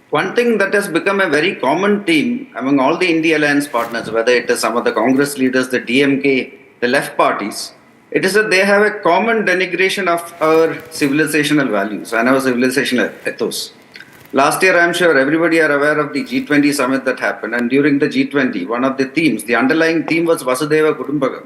One thing that has become a very common theme among all the India Alliance partners, whether it is some of the Congress leaders, the DMK, the left parties, it is that they have a common denigration of our civilizational values and our civilizational ethos. Last year, I'm sure everybody are aware of the G20 summit that happened, and during the G20, one of the themes, the underlying theme was Vasudhaiva Kudumbakam,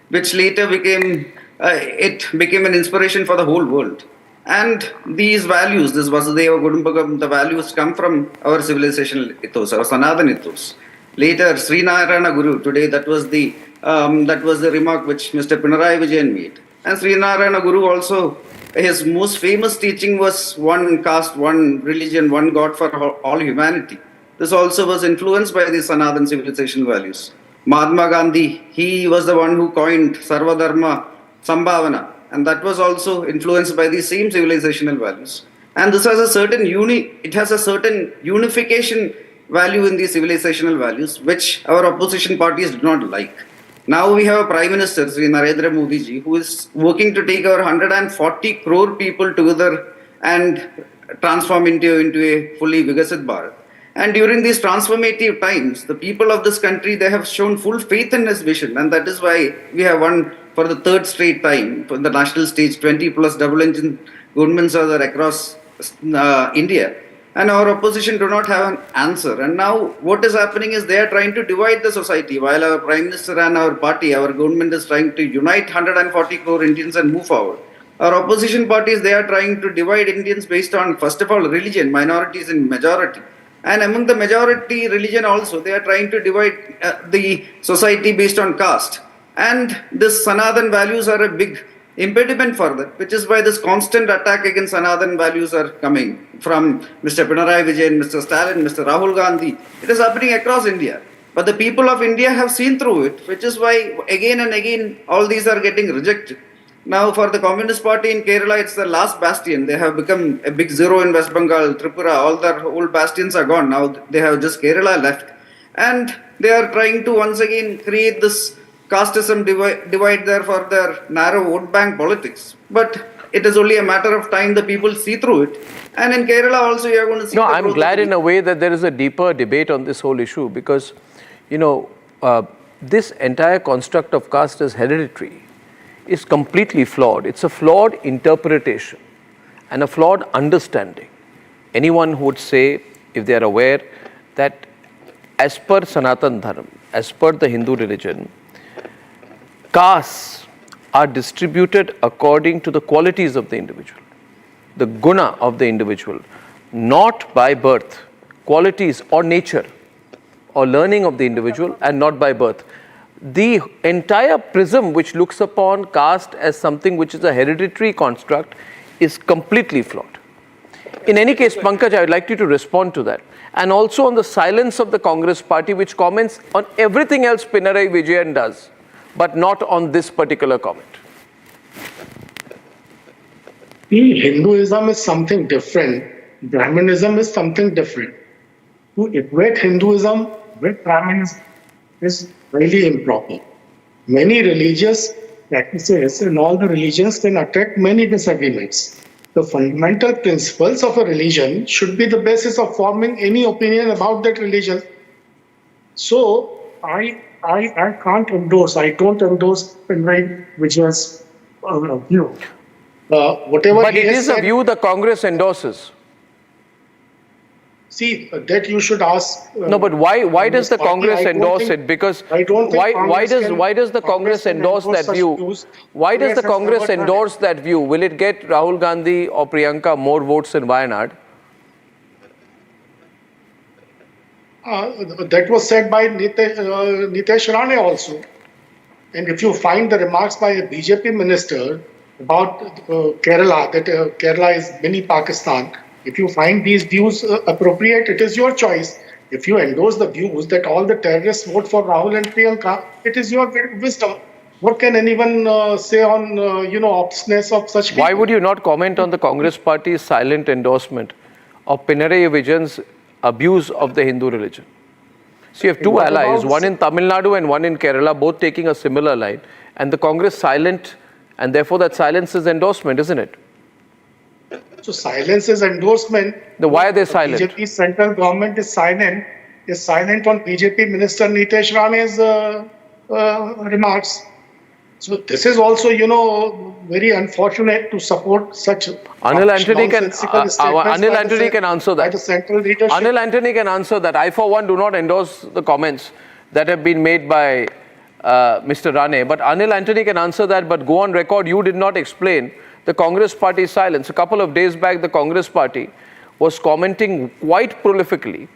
which later became an inspiration for the whole world. And these values, this Vasudhaiva Kudumbakam, the values come from our civilizational ethos, our Sanatan ethos. Later, Sri Narayana Guru, today that was the remark which Mr. Pinarayi Vijayan made. And Sri Narayana Guru also, his most famous teaching was one caste, one religion, one God for all humanity. This also was influenced by the Sanatan civilizational values. Mahatma Gandhi, he was the one who coined Sarva Dharma Sambhavana. And that was also influenced by the same civilizational values. And this has a certain unification value in the civilizational values, which our opposition parties do not like. Now we have a Prime Minister, Sri Narendra Modi ji, who is working to take our 140 crore people together and transform India into a fully Vigasit Bharat. And during these transformative times, the people of this country, they have shown full faith in his vision. And that is why we have won for the third straight time for the national stage, 20 plus double engine governments are there across India. And our opposition do not have an answer. And now what is happening is they are trying to divide the society. While our Prime Minister and our party, our government is trying to unite 140 crore Indians and move forward. Our opposition parties, they are trying to divide Indians based on, first of all, religion, minorities and majority. And among the majority religion also, they are trying to divide the society based on caste. And this Sanatan values are a big impediment for that, which is why this constant attack against Sanatan values are coming from Mr. Pinarayi Vijayan, Mr. Stalin, Mr. Rahul Gandhi. It is happening across India. But the people of India have seen through it, which is why again and again all these are getting rejected. Now for the Communist Party in Kerala, it's the last bastion. They have become a big zero in West Bengal, Tripura, all their old bastions are gone. Now they have just Kerala left. And they are trying to once again create this casteism divide there for their narrow vote bank politics. But it is only a matter of time the people see through it. And in Kerala also you are going to see... No, I'm glad in a way that there is a deeper debate on this whole issue because, you know, this entire construct of caste as hereditary is completely flawed. It's a flawed interpretation and a flawed understanding. Anyone who would say, if they are aware, that as per Sanatan Dharma, as per the Hindu religion, castes are distributed according to the qualities of the individual, the guna of the individual, not by birth, qualities or nature or learning of the individual and not by birth. The entire prism which looks upon caste as something which is a hereditary construct is completely flawed. In any case, Pankaj, I would like you to respond to that. And also on the silence of the Congress party which comments on everything else Pinarayi Vijayan does, but not on this particular comment. Hinduism is something different. Brahmanism is something different. To equate Hinduism with Brahmanism is really improper. Many religious practices in all the religions can attract many disagreements. The fundamental principles of a religion should be the basis of forming any opinion about that religion. So I can't endorse, I don't endorse Pinarayi Vijayan's view. Whatever but it is a view the Congress endorses. See, that you should ask. No, but why does the Congress endorse it? Because why does the Congress endorse that view? Why does the Congress endorse that view? Will it get Rahul Gandhi or Priyanka more votes in Wayanad? That was said by Nitesh Rane also. And if you find the remarks by a BJP minister about Kerala, that Kerala is mini Pakistan, if you find these views appropriate, it is your choice. If you endorse the views that all the terrorists vote for Rahul and Priyanka, it is your wisdom. What can anyone say on, obsceneness of such people? Why would you not comment on the Congress party's silent endorsement of Pinarayi Vijayan's abuse of the Hindu religion? So you have two allies, one in Tamil Nadu and one in Kerala, both taking a similar line. And the Congress silent, and therefore that silence is endorsement, isn't it? So silence is endorsement. Why are they silent? BJP central government is silent on BJP Minister Nitesh Rane's remarks. So this is also, very unfortunate to support such Anil Antony can answer that. The central leadership. Anil Antony can answer that. I, for one, do not endorse the comments that have been made by Mr. Rane. But Anil Antony can answer that. But go on record, you did not explain the Congress party's silence. A couple of days back, the Congress party was commenting quite prolifically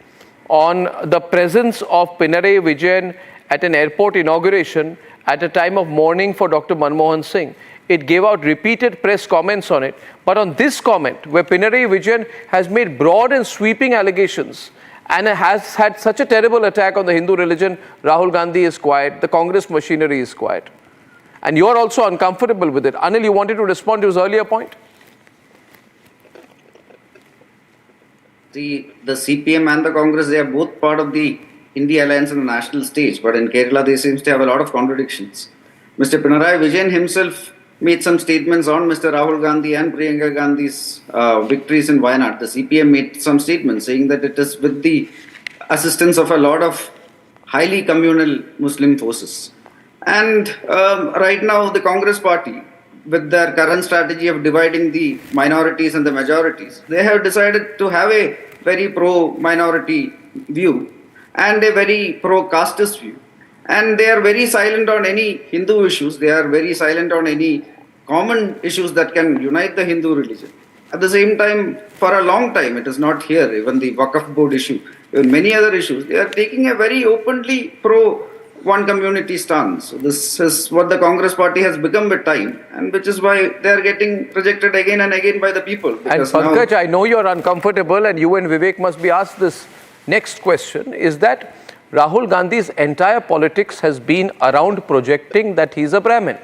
on the presence of Pinarayi Vijayan at an airport inauguration at a time of mourning for Dr. Manmohan Singh. It gave out repeated press comments on it. But on this comment, where Pinarayi Vijayan has made broad and sweeping allegations and has had such a terrible attack on the Hindu religion, Rahul Gandhi is quiet, the Congress machinery is quiet. And you're also uncomfortable with it. Anil, you wanted to respond to his earlier point? The CPM and the Congress, they are both part of the India alliance in the national stage, but in Kerala they seem to have a lot of contradictions. Mr. Pinarayi Vijayan himself made some statements on Mr. Rahul Gandhi and Priyanka Gandhi's victories in Wayanad. The CPM made some statements saying that it is with the assistance of a lot of highly communal Muslim forces. And right now the Congress party, with their current strategy of dividing the minorities and the majorities, they have decided to have a very pro-minority view and a very pro-casteist view. And they are very silent on any Hindu issues. They are very silent on any common issues that can unite the Hindu religion. At the same time, for a long time, it is not here, even the Waqf board issue, even many other issues, they are taking a very openly pro-one community stance. So this is what the Congress party has become with time, and which is why they are getting rejected again and again by the people. And Pankaj, I know you are uncomfortable, and you and Vivek must be asked this next question, is that Rahul Gandhi's entire politics has been around projecting that he is a Brahmin.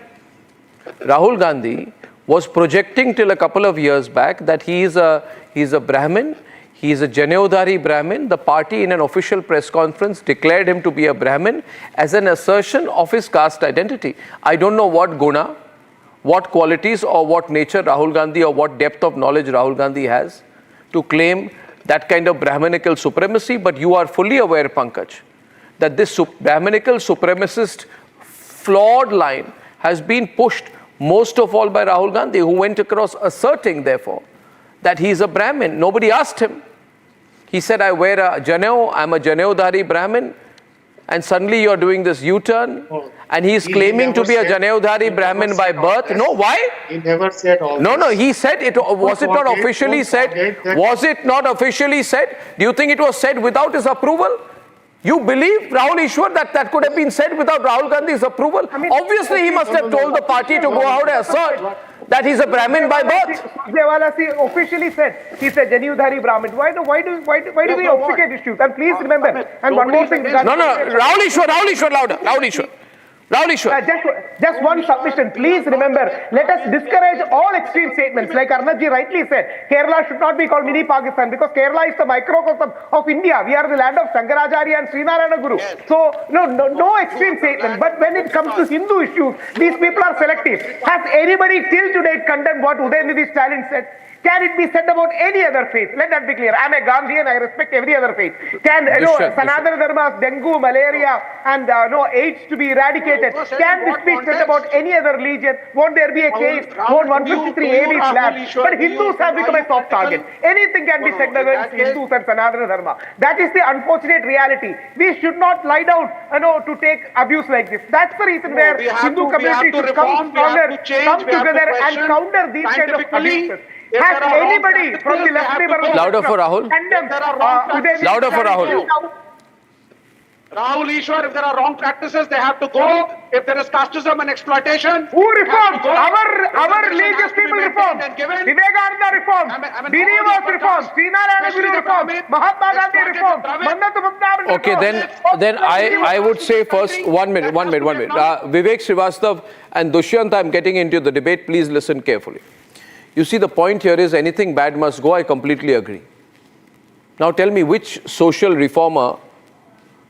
Rahul Gandhi was projecting till a couple of years back that he is a Brahmin, he is a Janeodhari Brahmin. The party in an official press conference declared him to be a Brahmin as an assertion of his caste identity. I don't know what guna, what qualities or what nature Rahul Gandhi or what depth of knowledge Rahul Gandhi has to claim that kind of Brahminical supremacy, but you are fully aware, Pankaj, that this Brahminical supremacist flawed line has been pushed most of all by Rahul Gandhi, who went across asserting, therefore, that he is a Brahmin. Nobody asked him. He said, I wear a Janeo, I'm a Janeodhari Brahmin, and suddenly you're doing this U-turn, and he is claiming to be a Janeodhari Brahmin by birth. No, why? He never said all No, this. he said it. Was it not officially said? Was it not officially said? Do you think it was said without his approval? You believe, Rahul Ishwar, that could have been said without Rahul Gandhi's approval? Obviously, he must have told the party to go out and assert that he's a Brahmin by birth. Surjewala officially said he's a Janeodhari Brahmin. Why do we obfuscate issues? And please remember, and one more thing. No, Rahul Ishwar, louder, Rahul Ishwar. Just one submission. Please remember, let us discourage all extreme statements. Like Arnab rightly said, Kerala should not be called mini Pakistan because Kerala is the microcosm of India. We are the land of Shankaracharya and Srinarayana Guru. So, no extreme statement. But when it comes to Hindu issues, these people are selective. Has anybody till today condemned what Udayanidhi Stalin said? Can it be said about any other faith? Let that be clear. I'm a Gandhian, I respect every other faith. Can Sanatan Dharma, dengue, malaria, and AIDS to be eradicated? Can this be said about any other religion? Won't there be a case? Won't 153 A be slapped? But Hindus have become a soft target. Anything can be said against Hindus and Sanatana Dharma. That is the unfortunate reality. We should not lie down to take abuse like this. That's the reason where Hindu community should come together and counter these kind of abuses. Has anybody from the left liberal Louder for Rahul. Louder for Rahul. Rahul Ishwar, if there are wrong practices, they have to go. If there is casteism and exploitation, who reformed? Our religious people reformed. Vivekananda reformed. Believers reformed. Srinarayana Guru reformed. Mahatma Gandhi reformed. Okay, then I would say first, one minute. Vivek Srivastav and Dushyant, I'm getting into the debate. Please listen carefully. You see, the point here is anything bad must go. I completely agree. Now tell me which social reformer,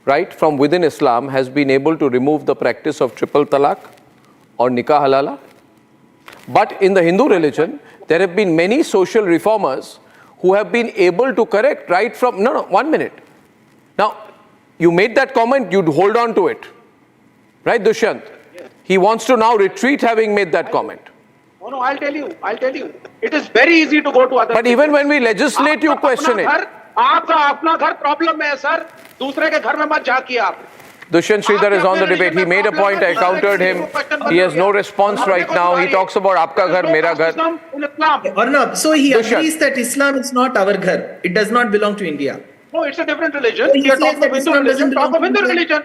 right, from within Islam has been able to remove the practice of triple talaq or nikah halala. But in the Hindu religion, there have been many social reformers who have been able to correct right from... No, 1 minute. Now, you made that comment, you'd hold on to it. Right, Dushyant? Yes. He wants to now retreat having made that comment. No, I'll tell you. It is very easy to go to other But even when we legislate, you question it. आपका अपना घर problem में है sir, दूसरे के घर में मत जाकिए आप. Dushyant Sridhar is on the debate. He made a point. I countered him. He has no response right now. He talks about aapka ghar, mera ghar. Arnab, so he agrees that Islam is not our ghar. It does not belong to India. No, it's a different religion. We are talking of Hindu religion. Talk of Hindu religion.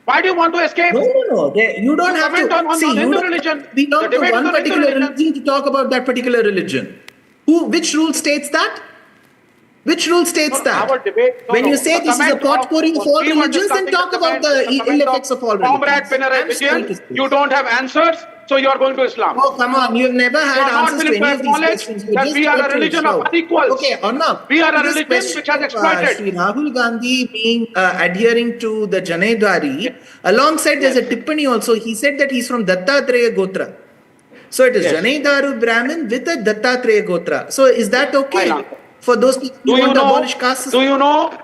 Why do you want to escape? No. You don't have to. See, you belong to one particular religion to talk about that particular religion. Which rule states that? Which rule states that? When you say this is a potpourri of all religions, then talk about the ill effects of all religions. Comrade Pinarayi Vijayan, you don't have answers. so you are going to Islam. Oh, come on. You've never You had are not answers to willing any to of these acknowledge questions. You that just we are like a to religion of shout. unequals. Okay, Arnab. We are a this religion question which has of, exploited. Shri Rahul Gandhi being adhering to the Janeddari, alongside there's a tippani also. He said that he's from Dattatreya Gotra. So it is Janedharu Brahmin with a Dattatreya Gotra. So is that okay for those people who want to abolish caste system? Do you know?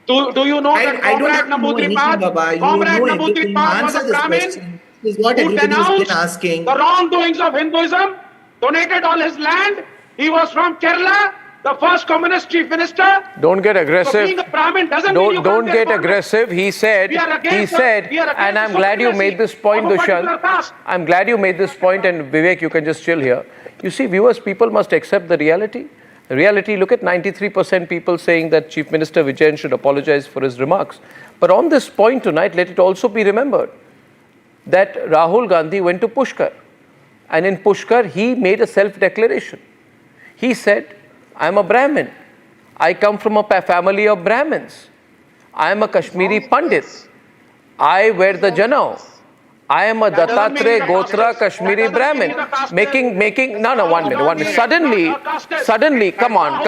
Do you know that I don't Comrade have to know anything, Namboodiripad? Baba. You Comrade know everything. Namboodiripad was Answer a this Brahmin question. This is what who everybody has been denounced asking. the wrongdoings of Hinduism, donated all his land. He was from Kerala, the first communist chief minister. Don't get aggressive. So being a Brahmin doesn't mean you Don't can't get be a aggressive. He said, We are against and I'm glad you made this point, Dushyant. I'm glad you made this point, and Vivek, you can just chill here. You see, viewers, people must accept the reality. The reality, look at 93% people saying that Chief Minister Vijayan should apologize for his remarks. But on this point tonight, let it also be remembered that Rahul Gandhi went to Pushkar. And in Pushkar, he made a self-declaration. He said, I'm a Brahmin. I come from a family of Brahmins. I am a Kashmiri Pandit. I wear the janau. I am a Dattatreya Gotra Kashmiri Brahmin. No, 1 minute. Suddenly, come on.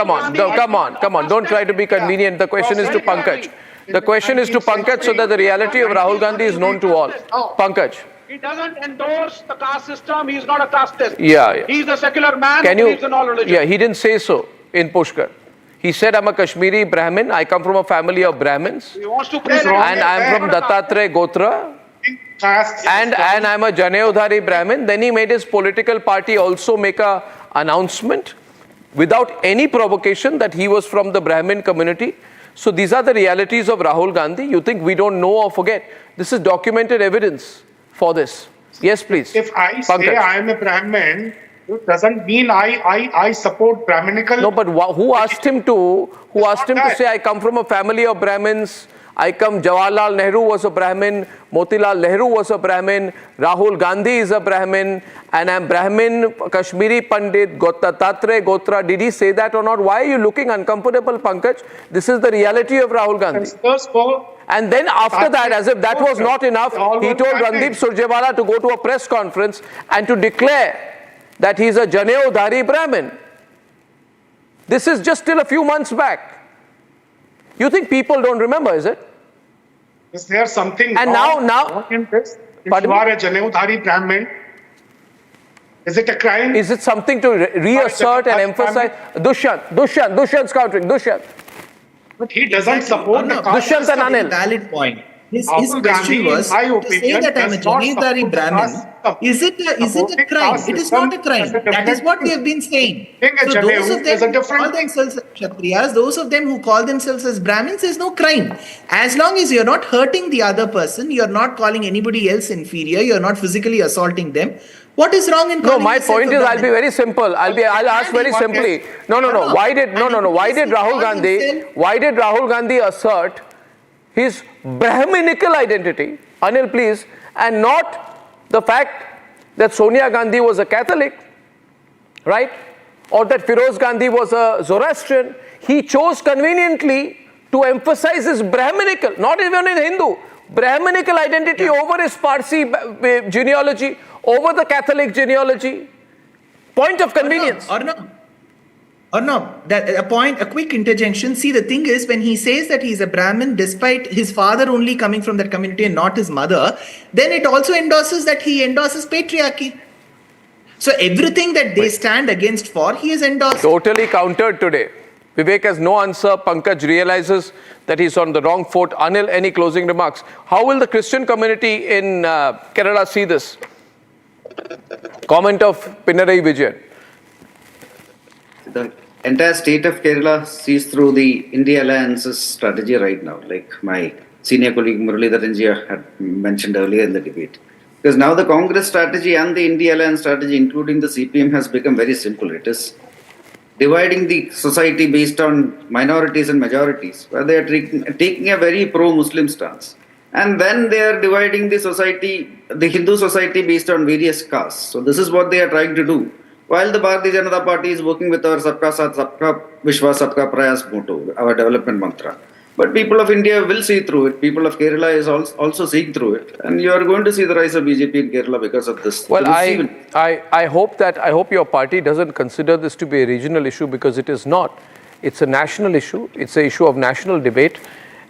Don't try to be convenient. The question is to Pankaj. The question is to Pankaj so that the reality of Rahul Gandhi is known to all. Pankaj. He doesn't endorse the caste system. He's not a casteist. Yeah. He's a secular man who believes in all religions. Yeah, he didn't say so in Pushkar. He said, I'm a Kashmiri Brahmin. I come from a family of Brahmins. He wants to play And I'm from Dattatreya Gotra. And I'm a Janeudhari Brahmin. Then he made his political party also make a announcement without any provocation that he was from the Brahmin community. So these are the realities of Rahul Gandhi. You think we don't know or forget? This is documented evidence for this. Yes, please. If I say Pankaj. I am a Brahmin, it doesn't mean I support Brahminical. No, but who asked him to? Who asked him to say I come from a family of Brahmins? Jawaharlal Nehru was a Brahmin, Motilal Nehru was a Brahmin, Rahul Gandhi is a Brahmin, and I'm Brahmin, Kashmiri Pandit, Dattatreya Gotra. Did he say that or not? Why are you looking uncomfortable, Pankaj? This is the reality of Rahul Gandhi. And then after that, as if that was not enough, he told Randeep Surjewala to go to a press conference and to declare that he's a Janeudhari Brahmin. This is just still a few months back. You think people don't remember, is it? Is there something and now in this? If you are a Janeudhari Brahmin, is it a crime? Is it something to reassert and emphasize? Dushyant's countering. Dushyant. But he doesn't support the Dushyant and Anil. Valid point. His question was to say that I'm a Janeudhari Brahmin. Is it a crime? It is not a crime. That is what we have been saying. So those of them who call themselves Kshatriyas, those of them who call themselves as Brahmins, is no crime. As long as you're not hurting the other person, you're not calling anybody else inferior, you're not physically assaulting them. What is wrong in calling my point is, I'll be very simple. I'll ask very simply. No. Why did Rahul Gandhi assert his Brahminical identity, Anil, please, and not the fact that Sonia Gandhi was a Catholic, right? Or that Firoz Gandhi was a Zoroastrian. He chose conveniently to emphasize his Brahminical, not even in Hindu, Brahminical identity over his Parsi genealogy, over the Catholic genealogy. Point of convenience. Or no, a quick interjection. See, the thing is, when he says that he's a Brahmin, despite his father only coming from that community and not his mother, then it also endorses that he endorses patriarchy. So everything that they stand against for, he is endorsed. Totally countered today. Vivek has no answer. Pankaj realizes that he's on the wrong foot. Anil, any closing remarks? How will the Christian community in Kerala see this? Comment of Pinarayi Vijayan. The entire state of Kerala sees through the India Alliance's strategy right now, like my senior colleague Muralidharan had mentioned earlier in the debate. Because now the Congress strategy and the India Alliance strategy, including the CPM, has become very simple. It is dividing the society based on minorities and majorities, where they are taking a very pro-Muslim stance. And then they are dividing the society, the Hindu society, based on various castes. So this is what they are trying to do. While the Bharatiya Janata Party is working with our Sabka Saath, Sabka Vishwas, Sabka Prayas motto, our development mantra. But people of India will see through it. People of Kerala is also seeing through it. And you are going to see the rise of BJP in Kerala because of this. Well, I hope your party doesn't consider this to be a regional issue, because it is not. It's a national issue. It's an issue of national debate.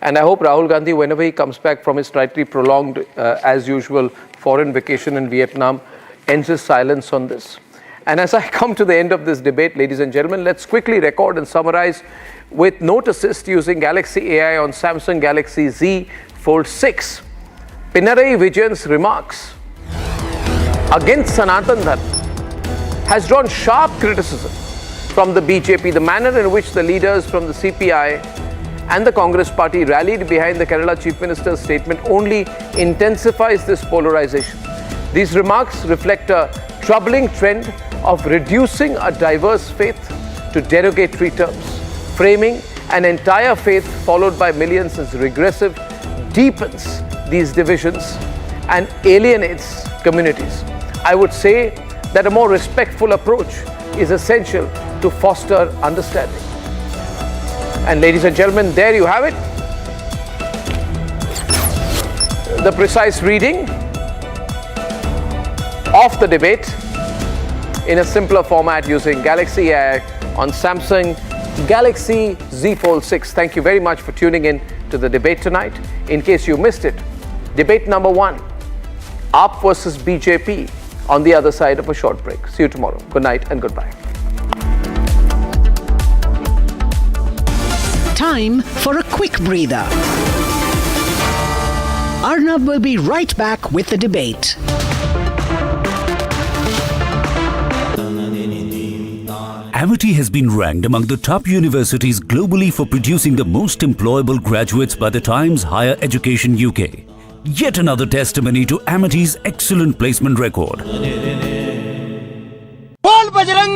And I hope Rahul Gandhi, whenever he comes back from his slightly prolonged, as usual, foreign vacation in Vietnam, ends his silence on this. And as I come to the end of this debate, ladies and gentlemen, let's quickly record and summarize with note assist using Galaxy AI on Samsung Galaxy Z Fold 6. Pinarayi Vijayan's remarks against Sanatan Dharma has drawn sharp criticism from the BJP. The manner in which the leaders from the CPI and the Congress party rallied behind the Kerala Chief Minister's statement only intensifies this polarization. These remarks reflect a troubling trend of reducing a diverse faith to derogatory terms. Framing an entire faith followed by millions as regressive deepens these divisions and alienates communities. I would say that a more respectful approach is essential to foster understanding. And ladies and gentlemen, there you have it. The precise reading of the debate in a simpler format using Galaxy AI on Samsung Galaxy Z Fold 6. Thank you very much for tuning in to the debate tonight. In case you missed it, debate number 1, AAP versus BJP, on the other side of a short break. See you tomorrow. Good night and goodbye. Time for a quick breather. Arnab will be right back with the debate. Amity has been ranked among the top universities globally for producing the most employable graduates by the Times Higher Education UK. Yet another testimony to Amity's excellent placement record.